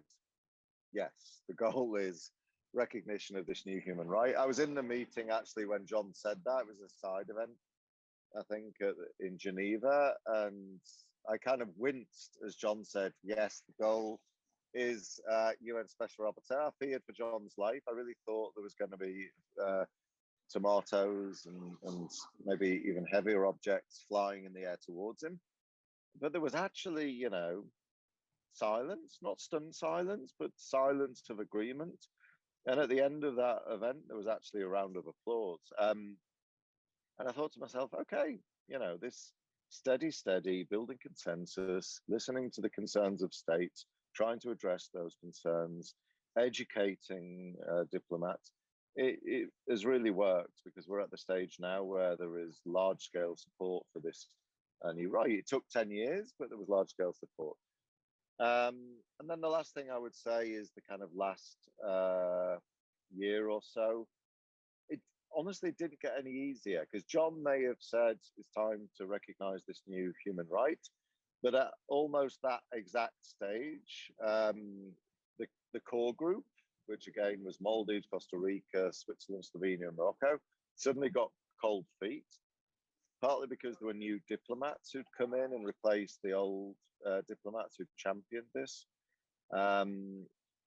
yes, the goal is recognition of this new human right. I was in the meeting actually when John said that. It was a side event, I think, in Geneva, and I kind of winced as John said, yes, the goal is UN Special Rapporteur. I feared for John's life. I really thought there was going to be tomatoes and maybe even heavier objects flying in the air towards him. But there was actually, you know, silence, not stunned silence, but silence of agreement. And at the end of that event, there was actually a round of applause. And I thought to myself, okay, you know, this steady, building consensus, listening to the concerns of states, trying to address those concerns, educating diplomats, it has really worked, because we're at the stage now where there is large-scale support for this new right. It took 10 years, but there was large-scale support. And then the last thing I would say is the kind of last year or so, it honestly didn't get any easier, because John may have said it's time to recognize this new human right, but at almost that exact stage, the core group, which again was Maldives, Costa Rica, Switzerland, Slovenia, and Morocco, suddenly got cold feet. partly because there were new diplomats who'd come in and replaced the old diplomats who'd championed this.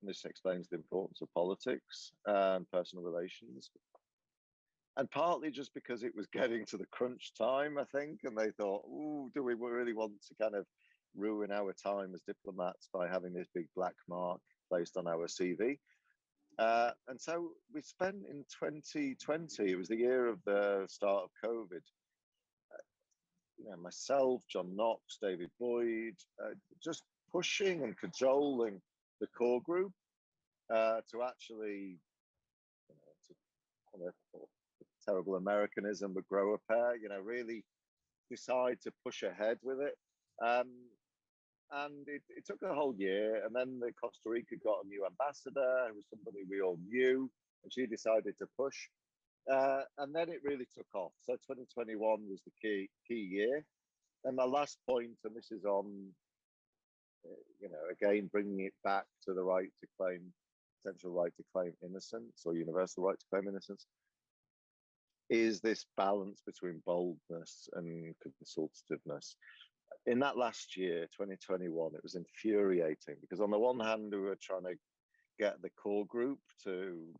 This explains the importance of politics and personal relations. And partly just because it was getting to the crunch time, I think, and they thought, "Ooh, do we really want to kind of ruin our time as diplomats by having this big black mark placed on our CV?" And so we spent in 2020, it was the year of the start of COVID, myself, John Knox, David Boyd, just pushing and cajoling the core group to actually, terrible Americanism, but grow a pair, really decide to push ahead with it. And it took a whole year. And then Costa Rica got a new ambassador, who was somebody we all knew, and she decided to push. And then it really took off. So 2021 was the key year. And my last point, and this is on, again, bringing it back to the right to claim, potential right to claim innocence, or universal right to claim innocence, is this balance between boldness and consultativeness. In that last year, 2021, it was infuriating because on the one hand, we were trying to get the core group to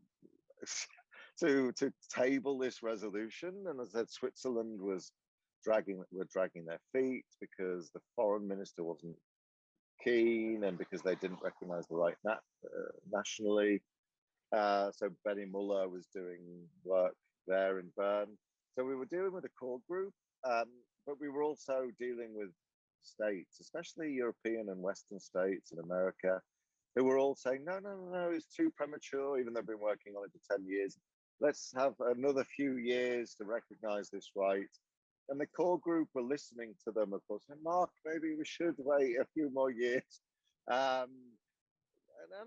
table this resolution, and as I said, Switzerland were dragging their feet because the foreign minister wasn't keen and because they didn't recognize the right nationally. So Benny Muller was doing work there in Bern. So we were dealing with a core group, but we were also dealing with states, especially European and Western states in America, who were all saying, no, it's too premature, even though they've been working on it for 10 years. Let's have another few years to recognize this right. And the core group were listening to them, of course, and Mark, maybe we should wait a few more years. And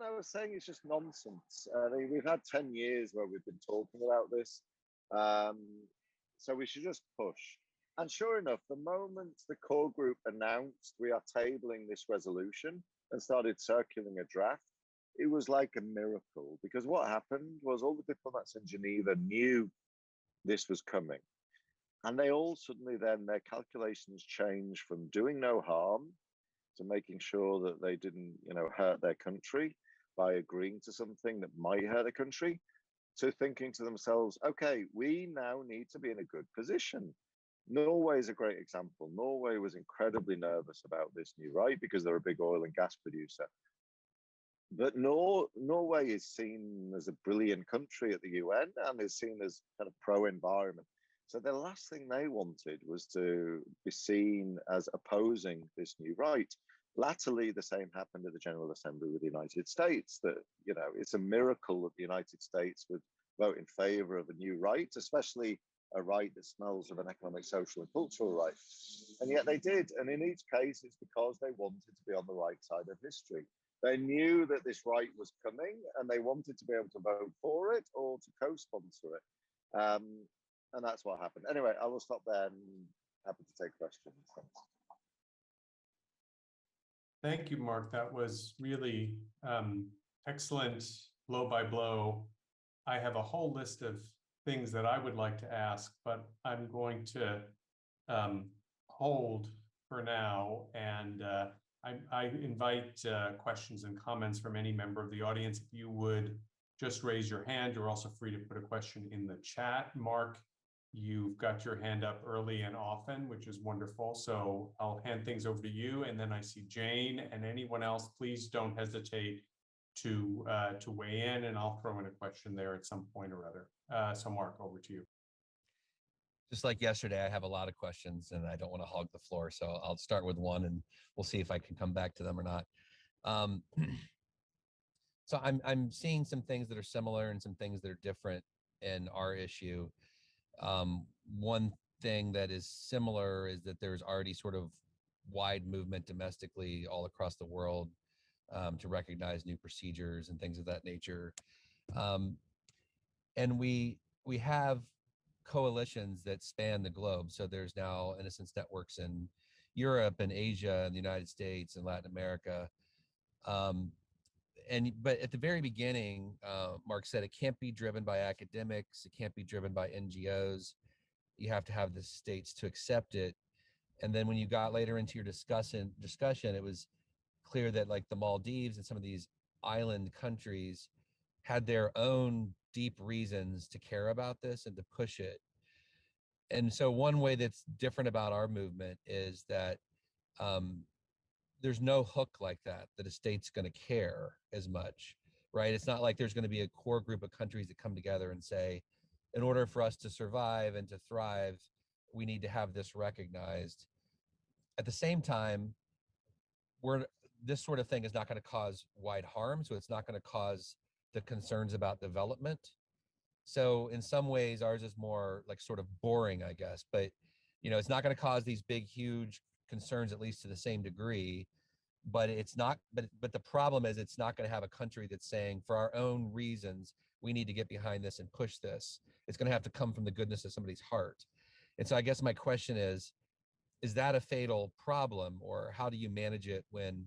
I was saying it's just nonsense. I mean, we've had 10 years where we've been talking about this. So we should just push. And sure enough, the moment the core group announced we are tabling this resolution and started circulating a draft, it was like a miracle, because what happened was all the diplomats in Geneva knew this was coming. And they all suddenly then, their calculations changed from doing no harm to making sure that they didn't, hurt their country by agreeing to something that might hurt the country, to thinking to themselves, okay, we now need to be in a good position. Norway is a great example. Norway was incredibly nervous about this new right because they're a big oil and gas producer. But Norway is seen as a brilliant country at the UN and is seen as kind of pro-environment. So the last thing they wanted was to be seen as opposing this new right. Latterly, the same happened at the General Assembly with the United States, that, it's a miracle that the United States would vote in favor of a new right, especially a right that smells of an economic, social, and cultural right. And yet they did. And in each case, it's because they wanted to be on the right side of history. They knew that this right was coming and they wanted to be able to vote for it or to co-sponsor it. And that's what happened. Anyway, I will stop there and happy to take questions. Thanks. Thank you, Mark. That was really excellent blow by blow. I have a whole list of things that I would like to ask, but I'm going to hold for now. And I invite questions and comments from any member of the audience. If you would just raise your hand, you're also free to put a question in the chat. Mark, you've got your hand up early and often, which is wonderful. So I'll hand things over to you. And then I see Jane and anyone else, please don't hesitate to weigh in, and I'll throw in a question there at some point or other. So Mark, over to you. Just like yesterday, I have a lot of questions and I don't want to hog the floor. So I'll start with one and we'll see if I can come back to them or not. So I'm seeing some things that are similar and some things that are different in our issue. One thing that is similar is that there's already sort of wide movement domestically all across the world to recognize new procedures and things of that nature. And we have coalitions that span the globe. So there's now innocence networks in Europe and Asia and the United States and Latin America. But at the very beginning, Mark said it can't be driven by academics. It can't be driven by NGOs. you have to have the states to accept it. And then when you got later into your discussion, it was clear that like the Maldives and some of these island countries had their own deep reasons to care about this and to push it. And so one way that's different about our movement is that there's no hook like that a state's going to care as much, right? It's not like there's going to be a core group of countries that come together and say, in order for us to survive and to thrive, we need to have this recognized. At the same time, this sort of thing is not going to cause wide harm, so it's not going to cause the concerns about development. So in some ways, ours is more like sort of boring, I guess, but it's not going to cause these big, huge concerns, at least to the same degree. But it's not. But the problem is, it's not going to have a country that's saying, for our own reasons, we need to get behind this and push this. It's going to have to come from the goodness of somebody's heart. And so I guess my question is that a fatal problem, or how do you manage it when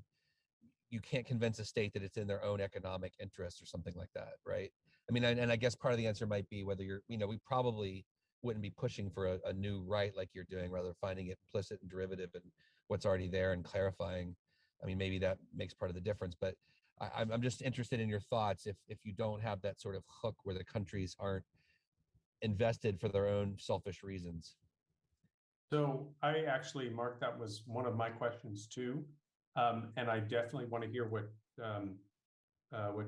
you can't convince a state that it's in their own economic interest or something like that, right? I mean, and I guess part of the answer might be whether we probably wouldn't be pushing for a new right like you're doing, rather finding it implicit and derivative and what's already there and clarifying. I mean, maybe that makes part of the difference, but I'm just interested in your thoughts if you don't have that sort of hook where the countries aren't invested for their own selfish reasons. So I actually, Mark, that was one of my questions too. And I definitely want to hear what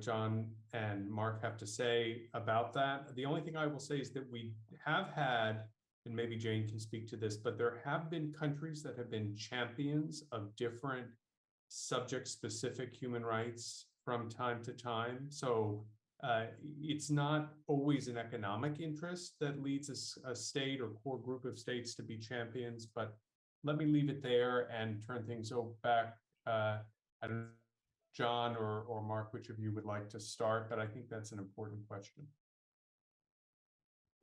John and Mark have to say about that. The only thing I will say is that we have had, and maybe Jane can speak to this, but there have been countries that have been champions of different subject-specific human rights from time to time. So it's not always an economic interest that leads a state or core group of states to be champions, but let me leave it there and turn things back. I don't know, John or Mark, which of you would like to start, but I think that's an important question.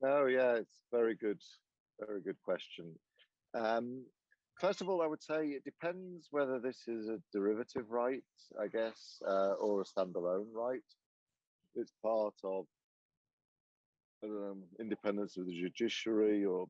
No, yeah, it's very good question. First of all, I would say it depends whether this is a derivative right, I guess, or a standalone right. It's part of independence of the judiciary, or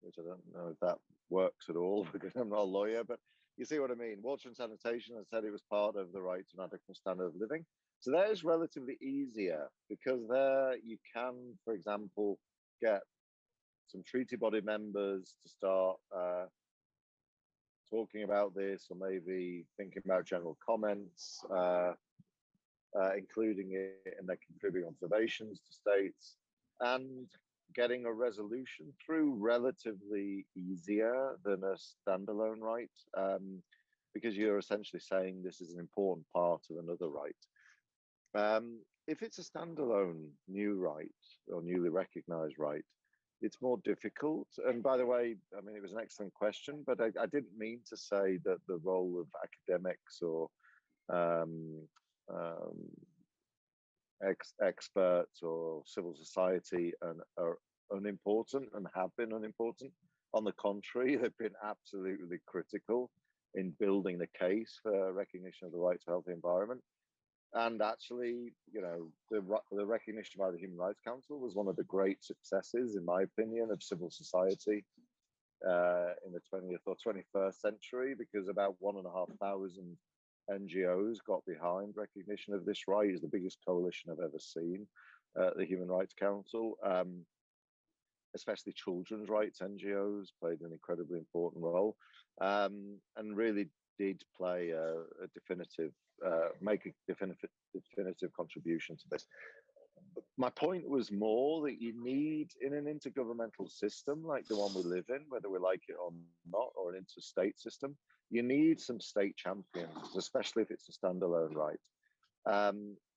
which I don't know if that works at all because I'm not a lawyer, but you see what I mean. Water and sanitation, I said it was part of the right to an adequate standard of living. So that is relatively easier because there you can, for example, get some treaty body members to start talking about this, or maybe thinking about general comments, including it in their contributing observations to states, and getting a resolution through relatively easier than a standalone right, because you're essentially saying this is an important part of another right. If it's a standalone new right or newly recognized right, it's more difficult. And by the way, I mean, it was an excellent question, but I didn't mean to say that the role of academics or experts or civil society are unimportant and have been unimportant. On the contrary, they've been absolutely critical in building the case for recognition of the right to a healthy environment. And actually, the recognition by the Human Rights Council was one of the great successes, in my opinion, of civil society in the 20th or 21st century, because about 1,500 NGOs got behind recognition of this right. It's the biggest coalition I've ever seen, the Human Rights Council. Especially children's rights NGOs played an incredibly important role, and really did play a definitive, make a definitive contribution to this. My point was more that you need, in an intergovernmental system like the one we live in, whether we like it or not, or an interstate system, you need some state champions, especially if it's a standalone right.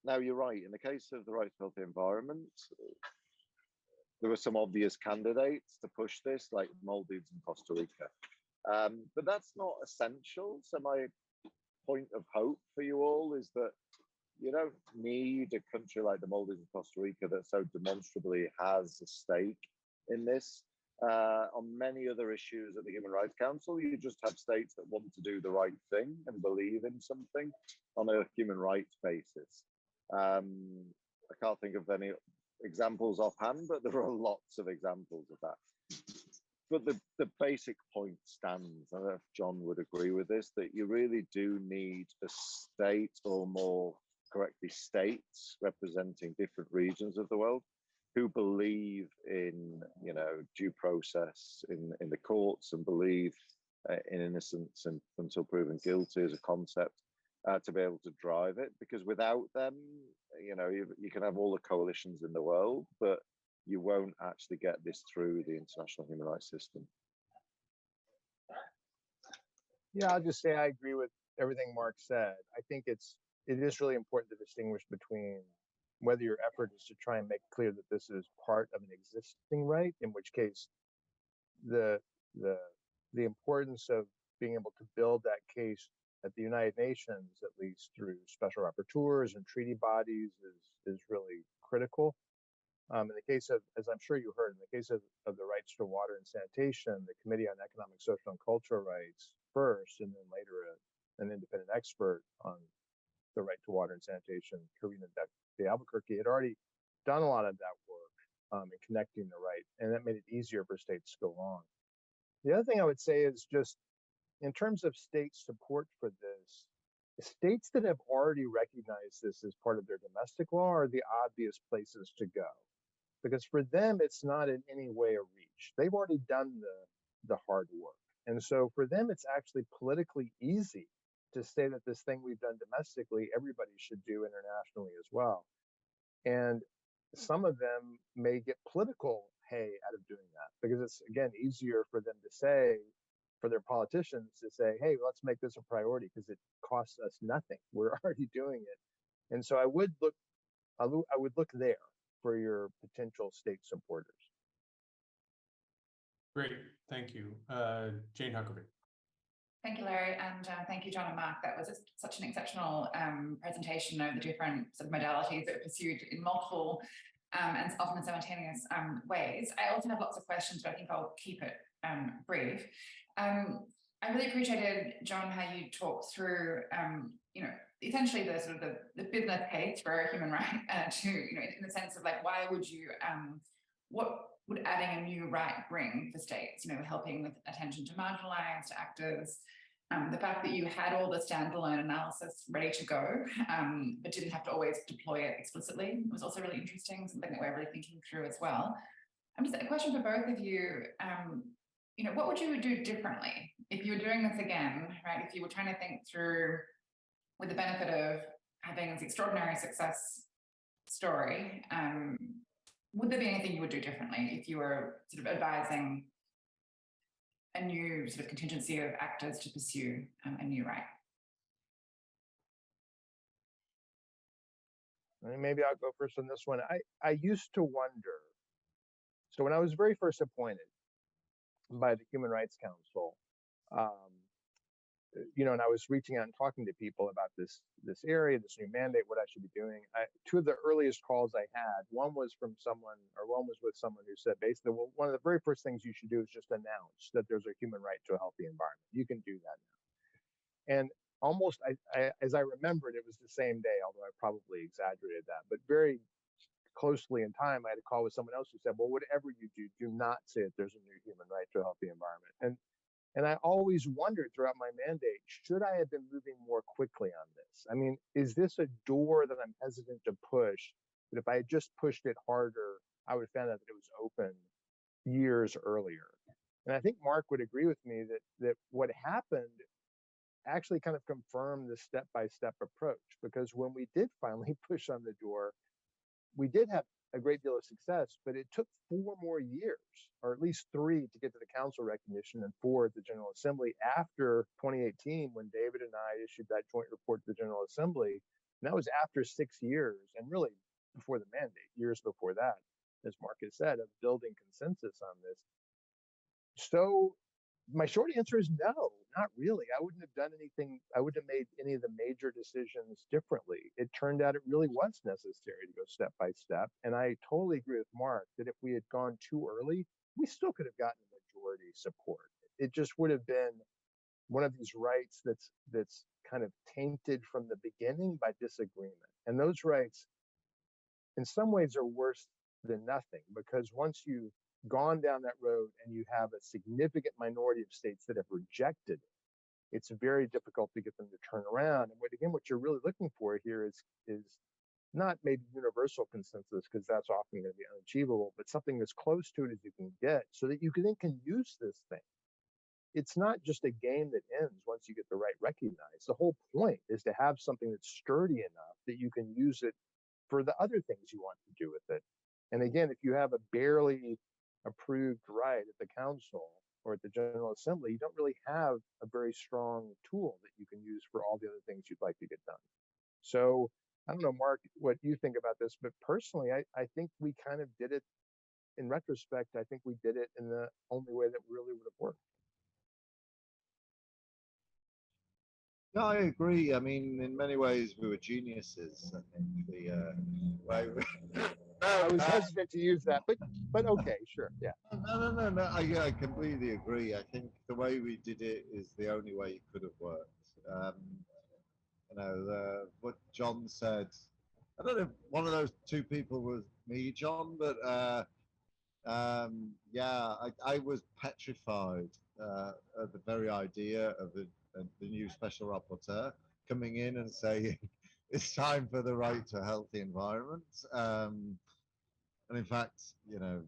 Now, you're right. In the case of the right to healthy environment, there were some obvious candidates to push this, like Maldives and Costa Rica. But that's not essential. So my point of hope for you all is that you don't need a country like the Maldives and Costa Rica that so demonstrably has a stake in this. On many other issues at the Human Rights Council, you just have states that want to do the right thing and believe in something on a human rights basis. I can't think of any examples offhand, but there are lots of examples of that. But the basic point stands. I don't know if John would agree with this, that you really do need a state, or more correctly, states representing different regions of the world, who believe in, due process in the courts, and believe in innocence and until proven guilty as a concept, to be able to drive it. Because without them, you can have all the coalitions in the world, but you won't actually get this through the international human rights system. Yeah, I'll just say I agree with everything Mark said. I think it is really important to distinguish between whether your effort is to try and make clear that this is part of an existing right, in which case the importance of being able to build that case at the United Nations, at least through special rapporteurs and treaty bodies, is really critical. In the case of, as I'm sure you heard, in the case of the rights to water and sanitation, the Committee on Economic, Social, and Cultural Rights first, and then later an independent expert on the right to water and sanitation, Karina de Albuquerque, had already done a lot of that work in connecting the right, and that made it easier for states to go on. The other thing I would say is, just in terms of state support for this, states that have already recognized this as part of their domestic law are the obvious places to go, because for them, it's not in any way a reach. They've already done the hard work. And so for them, it's actually politically easy to say that this thing we've done domestically, everybody should do internationally as well. And some of them may get political hay out of doing that, because it's, again, easier for them to say, for their politicians to say, hey, let's make this a priority because it costs us nothing. We're already doing it. And so I would look there for your potential state supporters. Great, thank you. Jane Huckabee. Thank you, Larry, and thank you, John and Mark. That was such an exceptional presentation of the different sort of modalities that were pursued in multiple and often simultaneous ways. I also have lots of questions, but I think I'll keep it brief. I really appreciated, John, how you talked through, essentially the sort of the business case for a human right to, in the sense of like, why would you, what would adding a new right bring for states, helping with attention to marginalized actors, the fact that you had all the standalone analysis ready to go, but didn't have to always deploy it explicitly, was also really interesting, something that we're really thinking through as well. Just a question for both of you, what would you do differently if you were doing this again, right? If you were trying to think through, with the benefit of having this extraordinary success story, would there be anything you would do differently if you were sort of advising a new sort of contingency of actors to pursue a new right? Maybe I'll go first on this one. I used to wonder, so when I was very first appointed by the Human Rights Council, and I was reaching out and talking to people about this area, this new mandate, what I should be doing. Two of the earliest calls I had, one was with someone who said basically, well, one of the very first things you should do is just announce that there's a human right to a healthy environment. You can do that now. And almost, as I remembered, it was the same day, although I probably exaggerated that, but very closely in time, I had a call with someone else who said, well, whatever you do not say that there's a new human right to a healthy environment. And I always wondered throughout my mandate, should I have been moving more quickly on this? I mean, is this a door that I'm hesitant to push, that if I had just pushed it harder, I would have found out that it was open years earlier? And I think Mark would agree with me that what happened actually kind of confirmed the step-by-step approach, because when we did finally push on the door, we did have a great deal of success, but it took 4 more years, or at least 3, to get to the council recognition, and 4 at the General Assembly after 2018, when David and I issued that joint report to the General Assembly. And that was after 6 years, and really before the mandate, years before that, as Mark has said, of building consensus on this. So my short answer is no, not really. I wouldn't have done anything. I wouldn't have made any of the major decisions differently. It turned out it really was necessary to go step by step. And I totally agree with Mark that if we had gone too early, we still could have gotten majority support. It just would have been one of these rights that's kind of tainted from the beginning by disagreement. And those rights, in some ways, are worse than nothing, because once you've gone down that road and you have a significant minority of states that have rejected it, it's very difficult to get them to turn around. And what you're really looking for here is not maybe universal consensus, because that's often going to be unachievable, but something as close to it as you can get, so that you can use this thing. It's not just a game that ends once you get the right recognized. The whole point is to have something that's sturdy enough that you can use it for the other things you want to do with it. And again, if you have a barely approved right at the council or at the General Assembly, you don't really have a very strong tool that you can use for all the other things you'd like to get done. So I don't know, Mark, what you think about this, but personally, I think we kind of did it, in retrospect, I think we did it in the only way that really would have worked. No, I agree. I mean, in many ways, we were geniuses. I think the way we... I was hesitant to use that, but okay, sure, yeah. No. I completely agree. I think the way we did it is the only way it could have worked. You know, what John said. I don't know if one of those two people was me, John, but yeah, I was petrified at the very idea of the new special rapporteur coming in and saying it's time for the right to a healthy environment. And in fact, you know,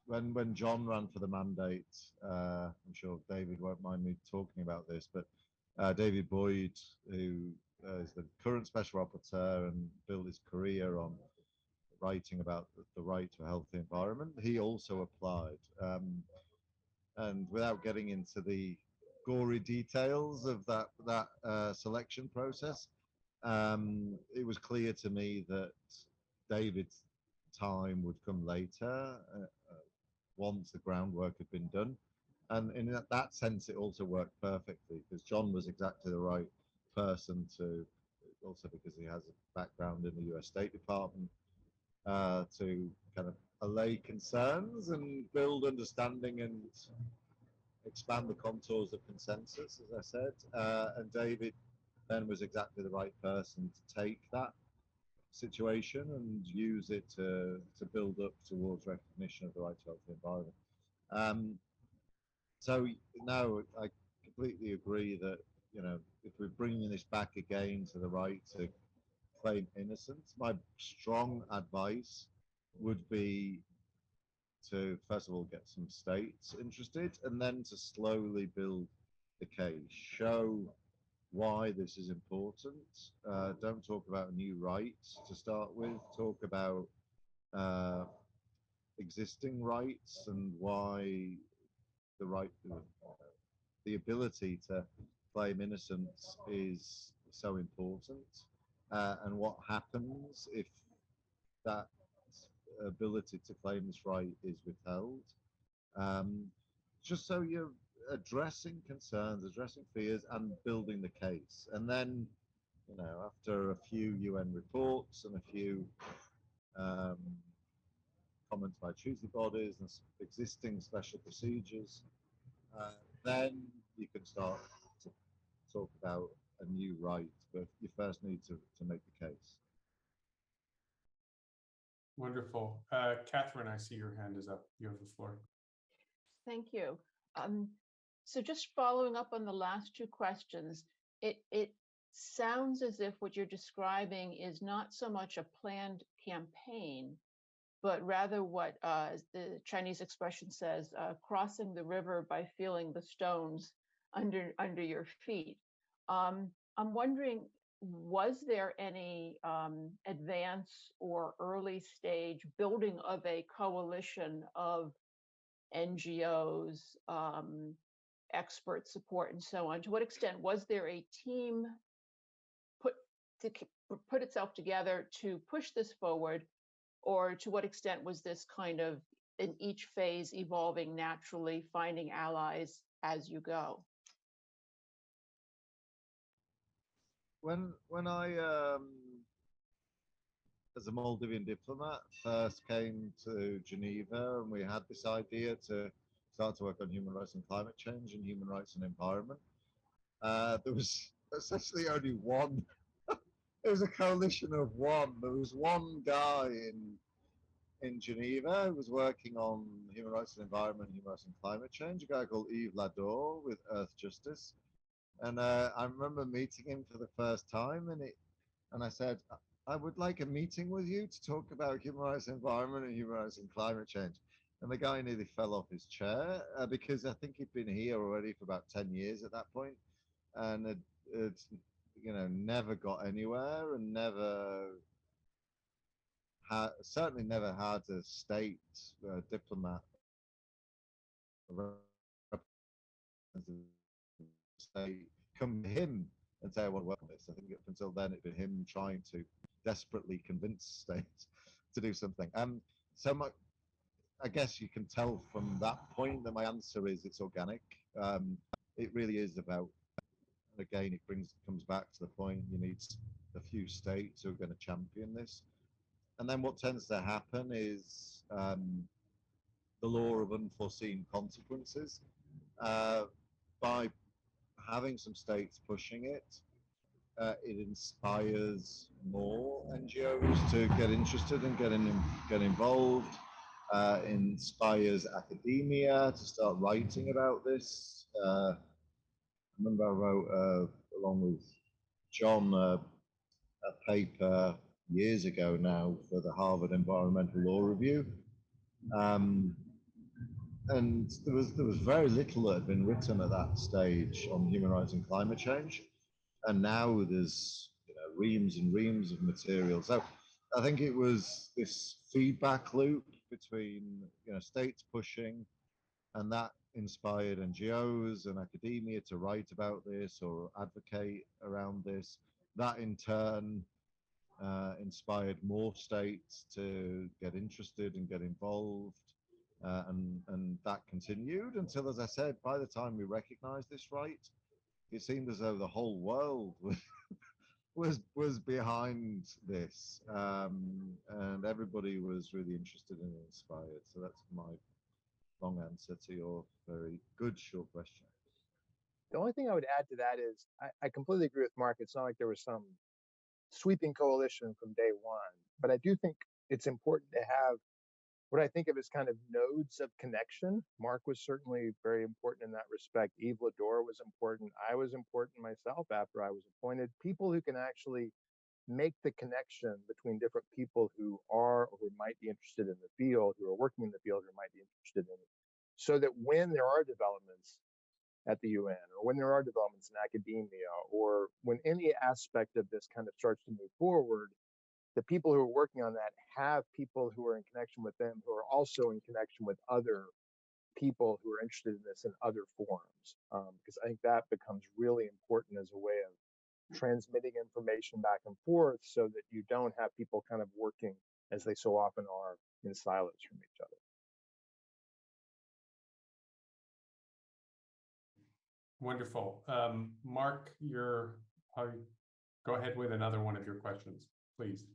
when John ran for the mandate, I'm sure David won't mind me talking about this, but David Boyd, who is the current special rapporteur and built his career on writing about the right to a healthy environment, he also applied. And without getting into the gory details of that selection process, it was clear to me that David's time would come later once the groundwork had been done. And in that sense, it also worked perfectly because John was exactly the right person to, also because he has a background in the US State Department, to kind of allay concerns and build understanding and expand the contours of consensus, as I said. And David then was exactly the right person to take that situation and use it to build up towards recognition of the right to healthy environment. So no, I completely agree that, you know, if we're bringing this back again to the right to claim innocence, my strong advice would be to first of all get some states interested and then to slowly build the case, show why this is important. Don't talk about new rights to start with, talk about existing rights and why the right, the ability to claim innocence is so important, and what happens if that ability to claim this right is withheld. Just so you're addressing concerns, addressing fears, and building the case. And then, you know, after a few UN reports and a few comments by treaty bodies and existing special procedures, then you can start to talk about a new right, but you first need to make the case. Wonderful. Catherine, I see your hand is up. You have the floor. Thank you. So just following up on the last two questions, it sounds as if what you're describing is not so much a planned campaign, but rather what the Chinese expression says, crossing the river by feeling the stones under your feet. I'm wondering, was there any advance or early stage building of a coalition of NGOs, expert support, and so on? To what extent was there a team put itself together to push this forward, or to what extent was this kind of in each phase evolving naturally, finding allies as you go? When I as a Maldivian diplomat first came to Geneva, and we had this idea to start to work on human rights and climate change and human rights and environment, there was essentially only one. It was a coalition of one. There was one guy in in Geneva who was working on human rights and environment, human rights and climate change, a guy called Yves Lador with Earth Justice. And I remember meeting him for the first time, and I said, I would like a meeting with you to talk about human rights and environment and human rights and climate change. And the guy nearly fell off his chair because I think he'd been here already for about 10 years at that point, and it's never got anywhere, and certainly never had a state diplomat say come to him and say I want to work on this. I think up until then it'd been him trying to desperately convince states to do something. So I guess you can tell from that point that my answer is it's organic. It really is about, again, it comes back to the point you need a few states who are going to champion this. And then what tends to happen is the law of unforeseen consequences. By having some states pushing it, it inspires more NGOs to get interested and get involved. Inspires academia to start writing about this. I remember I wrote, along with John, a paper years ago now for the Harvard Environmental Law Review. And there was very little that had been written at that stage on human rights and climate change, and now there's reams and reams of material. So I think it was this feedback loop between states pushing, and that inspired NGOs and academia to write about this or advocate around this. That in turn inspired more states to get interested and get involved. And that continued until, as I said, by the time we recognized this right, it seemed as though the whole world was behind this, and everybody was really interested and inspired. So that's my long answer to your very good short question. The only thing I would add to that is I completely agree with Mark. It's not like there was some sweeping coalition from day one, but I do think it's important to have what I think of as kind of nodes of connection. Mark was certainly very important in that respect. Yves Lador was important. I was important myself after I was appointed. People who can actually make the connection between different people who are or who might be interested in the field, who are working in the field, who might be interested in it, so that when there are developments at the UN, or when there are developments in academia, or when any aspect of this kind of starts to move forward, the people who are working on that have people who are in connection with them, who are also in connection with other people who are interested in this in other forums. Because I think that becomes really important as a way of transmitting information back and forth, so that you don't have people kind of working, as they so often are, in silos from each other. Wonderful. Mark, go ahead with another one of your questions, please.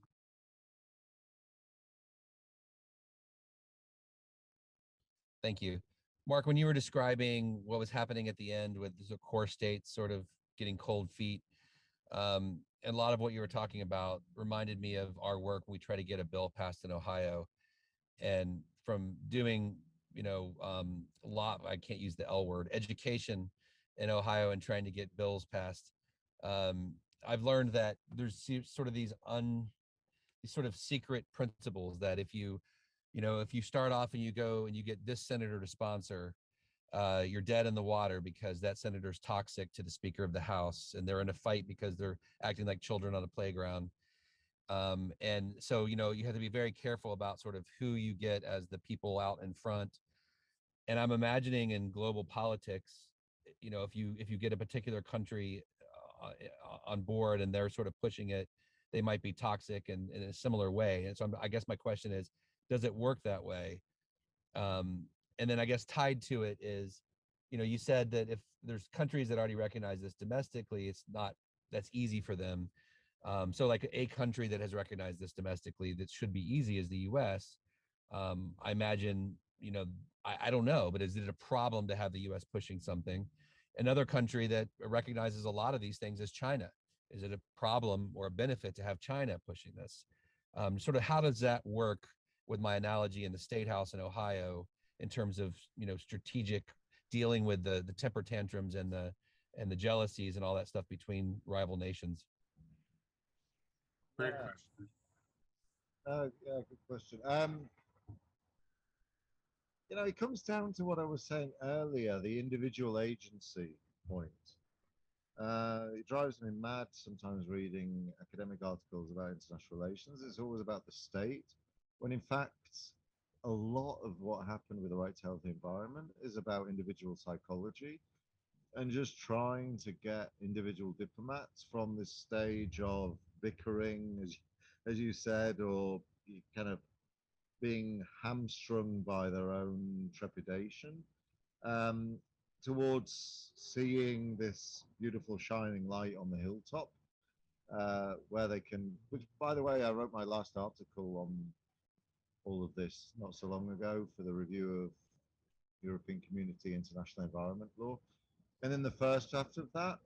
Thank you. Mark, when you were describing what was happening at the end with the core states sort of getting cold feet, and a lot of what you were talking about reminded me of our work. We try to get a bill passed in Ohio, and from doing, a lot, I can't use the L word, education in Ohio and trying to get bills passed. I've learned that there's sort of these sort of secret principles that if you start off and you go and you get this senator to sponsor, you're dead in the water because that senator's toxic to the Speaker of the House, and they're in a fight because they're acting like children on a playground. And so, you have to be very careful about sort of who you get as the people out in front. And I'm imagining in global politics, if you get a particular country on board and they're sort of pushing it, they might be toxic in a similar way. And so I guess my question is, does it work that way? And then I guess tied to it is, you said that if there's countries that already recognize this domestically, that's easy for them. So like a country that has recognized this domestically that should be easy is the US. I imagine, I don't know, but is it a problem to have the US pushing something? Another country that recognizes a lot of these things is China. Is it a problem or a benefit to have China pushing this? Sort of how does that work with my analogy in the State House in Ohio in terms of, you know, strategic dealing with the temper tantrums and the jealousies and all that stuff between rival nations. Great Yeah. question. Yeah, good question. You know, it comes down to what I was saying earlier, the individual agency point. It drives me mad sometimes reading academic articles about international relations. It's always about the state, when in fact, a lot of what happened with the right to healthy environment is about individual psychology and just trying to get individual diplomats from this stage of bickering, as you said, or kind of being hamstrung by their own trepidation, um, towards seeing this beautiful shining light on the hilltop, where they can, which by the way, I wrote my last article on all of this not so long ago for the review of European Community International Environment Law. And in the first draft of that,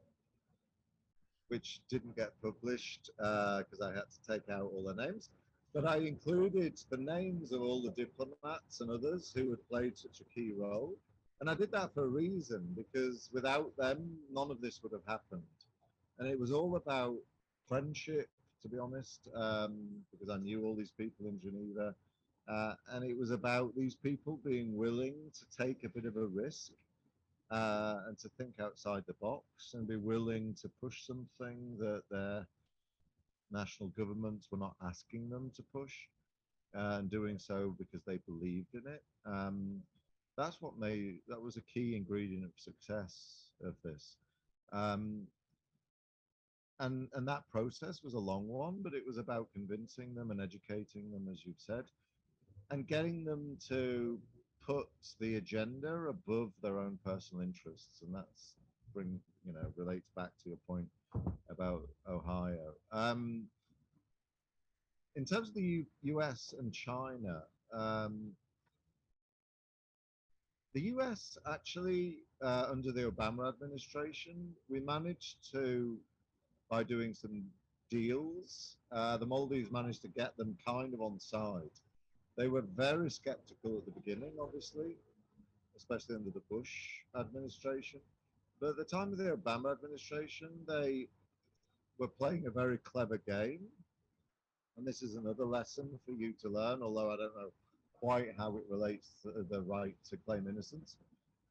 which didn't get published because I had to take out all the names, but I included the names of all the diplomats and others who had played such a key role. And I did that for a reason, because without them, none of this would have happened. And it was all about friendship, to be honest, because I knew all these people in Geneva. And it was about these people being willing to take a bit of a risk and to think outside the box and be willing to push something that their national governments were not asking them to push, and doing so because they believed in it. That was a key ingredient of success of this. And that process was a long one, but it was about convincing them and educating them, as you've said, and getting them to put the agenda above their own personal interests. And that's relates back to your point about Ohio. In terms of the US and China, the US actually, under the Obama administration, we managed to, by doing some deals, the Maldives managed to get them kind of on side. They were very skeptical at the beginning, obviously, especially under the Bush administration. But at the time of the Obama administration, they were playing a very clever game. And this is another lesson for you to learn, although I don't know quite how it relates to the right to claim innocence.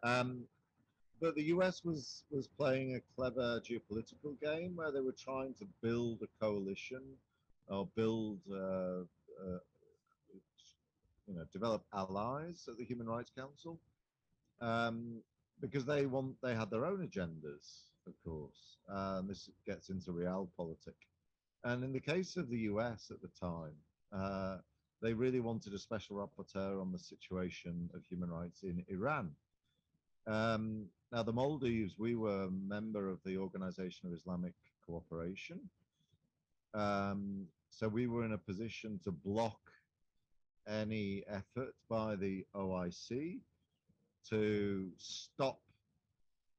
But the US was playing a clever geopolitical game where they were trying to build a coalition or build, develop allies at the Human Rights Council, because they had their own agendas, of course. This gets into realpolitik. And in the case of the US at the time, they really wanted a special rapporteur on the situation of human rights in Iran. Now, the Maldives, we were a member of the Organization of Islamic Cooperation. So we were in a position to block any effort by the OIC to stop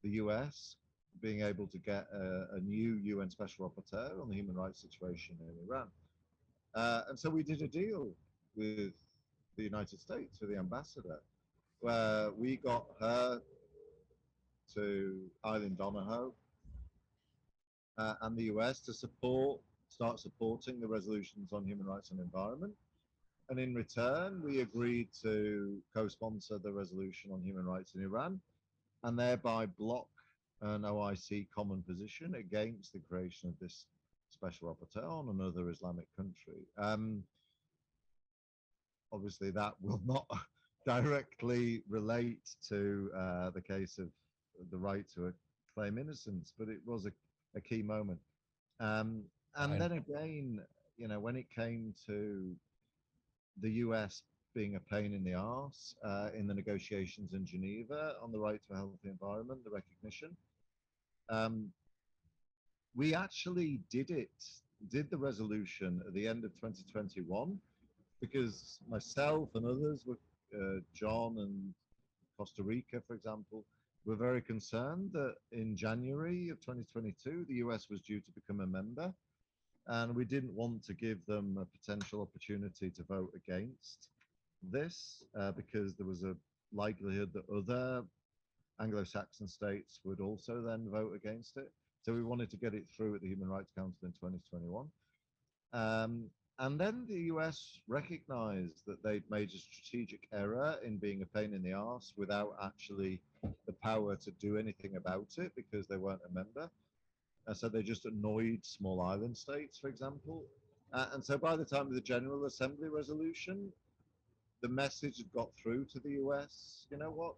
the US being able to get a new UN Special Rapporteur on the human rights situation in Iran. And so we did a deal with the United States, with the ambassador, where we got her to Eileen Donahoe and the US to start supporting the resolutions on human rights and environment. And in return, we agreed to co-sponsor the resolution on human rights in Iran and thereby block an OIC common position against the creation of this special rapporteur on another Islamic country. Obviously, that will not directly relate to the case of the right to claim innocence, but it was a key moment. And then again, when it came to the US being a pain in the arse in the negotiations in Geneva on the right to a healthy environment, the recognition, we actually did the resolution at the end of 2021, because myself and others, John and Costa Rica, for example, were very concerned that in January of 2022, the US was due to become a member, and we didn't want to give them a potential opportunity to vote against this because there was a likelihood that other Anglo-Saxon states would also then vote against it. So we wanted to get it through at the Human Rights Council in 2021. And then the US recognized that they'd made a strategic error in being a pain in the arse without actually the power to do anything about it because they weren't a member. So they just annoyed small island states, for example. And so by the time of the General Assembly resolution, the message had got through to the US, you know what?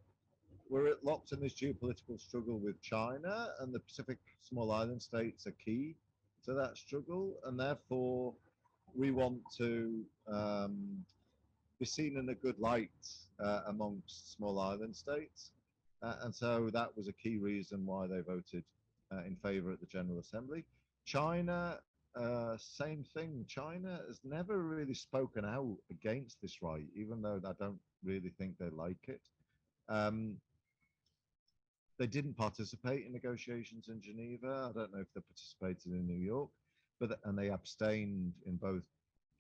We're locked in this geopolitical struggle with China, and the Pacific small island states are key to that struggle, and therefore we want to be seen in a good light amongst small island states. And so that was a key reason why they voted in favor at the General Assembly. China, same thing. China has never really spoken out against this right, even though I don't really think they like it. They didn't participate in negotiations in Geneva. I don't know if they participated in New York, and they abstained in both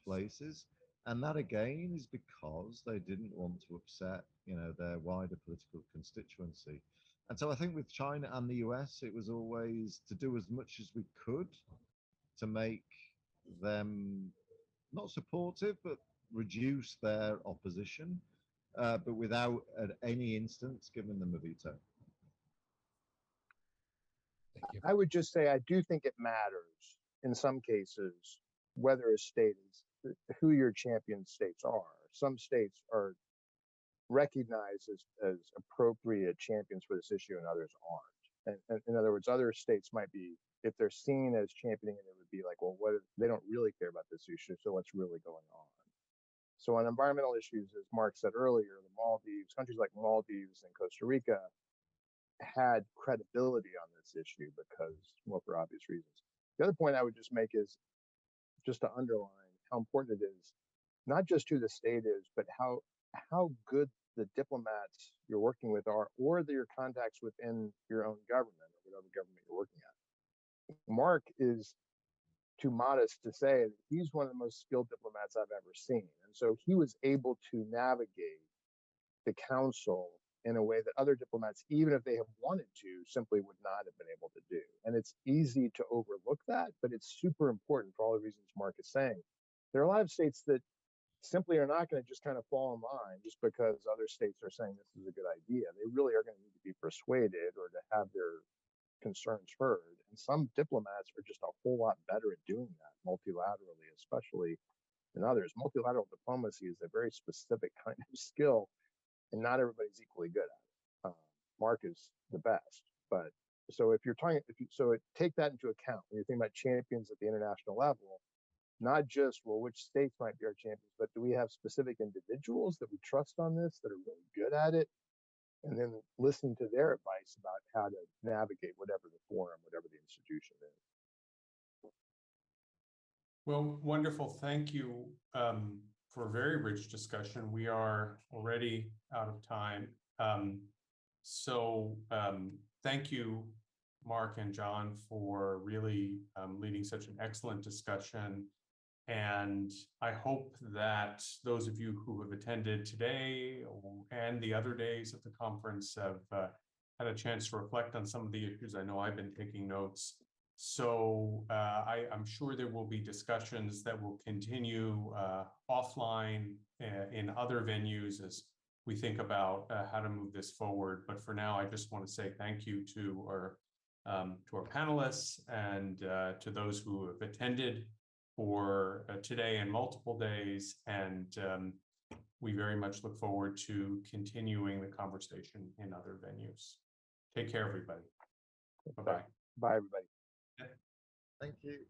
places. And that again is because they didn't want to upset, you know, their wider political constituency. And so I think with China and the US, it was always to do as much as we could to make them not supportive, but reduce their opposition, but without at any instance giving them a veto. Thank you. I would just say I do think it matters in some cases whether a state is who your champion states are. Some states are recognized as appropriate champions for this issue and others aren't. And in other words, other states might be, if they're seen as championing it, it would be like, well, what if they don't really care about this issue, so what's really going on? So on environmental issues, as Mark said earlier, the Maldives, countries like Maldives and Costa Rica had credibility on this issue because, well, for obvious reasons. The other point I would just make is just to underline how important it is, not just who the state is, but how good the diplomats you're working with are, or your contacts within your own government or whatever government you're working at. Mark is too modest to say that he's one of the most skilled diplomats I've ever seen. And so he was able to navigate the council in a way that other diplomats, even if they have wanted to, simply would not have been able to do. And it's easy to overlook that, but it's super important for all the reasons Mark is saying. There are a lot of states that simply are not going to just kind of fall in line just because other states are saying this is a good idea. They really are going to need to be persuaded or to have their concerns heard. And some diplomats are just a whole lot better at doing that multilaterally, especially than others. Multilateral diplomacy is a very specific kind of skill, and not everybody's equally good at it. Mark is the best, but so if you're talking, take that into account when you're thinking about champions at the international level. Not just, well, which states might be our champions, but do we have specific individuals that we trust on this that are really good at it? And then listen to their advice about how to navigate whatever the forum, whatever the institution is. Well, wonderful. Thank you for a very rich discussion. We are already out of time. Thank you, Mark and John, for really leading such an excellent discussion. And I hope that those of you who have attended today and the other days of the conference have had a chance to reflect on some of the issues. I know I've been taking notes. So I'm sure there will be discussions that will continue offline in other venues as we think about how to move this forward. But for now, I just want to say thank you to our panelists and to those who have attended for today and multiple days. And we very much look forward to continuing the conversation in other venues. Take care, everybody. Bye-bye. Bye, everybody. Thank you.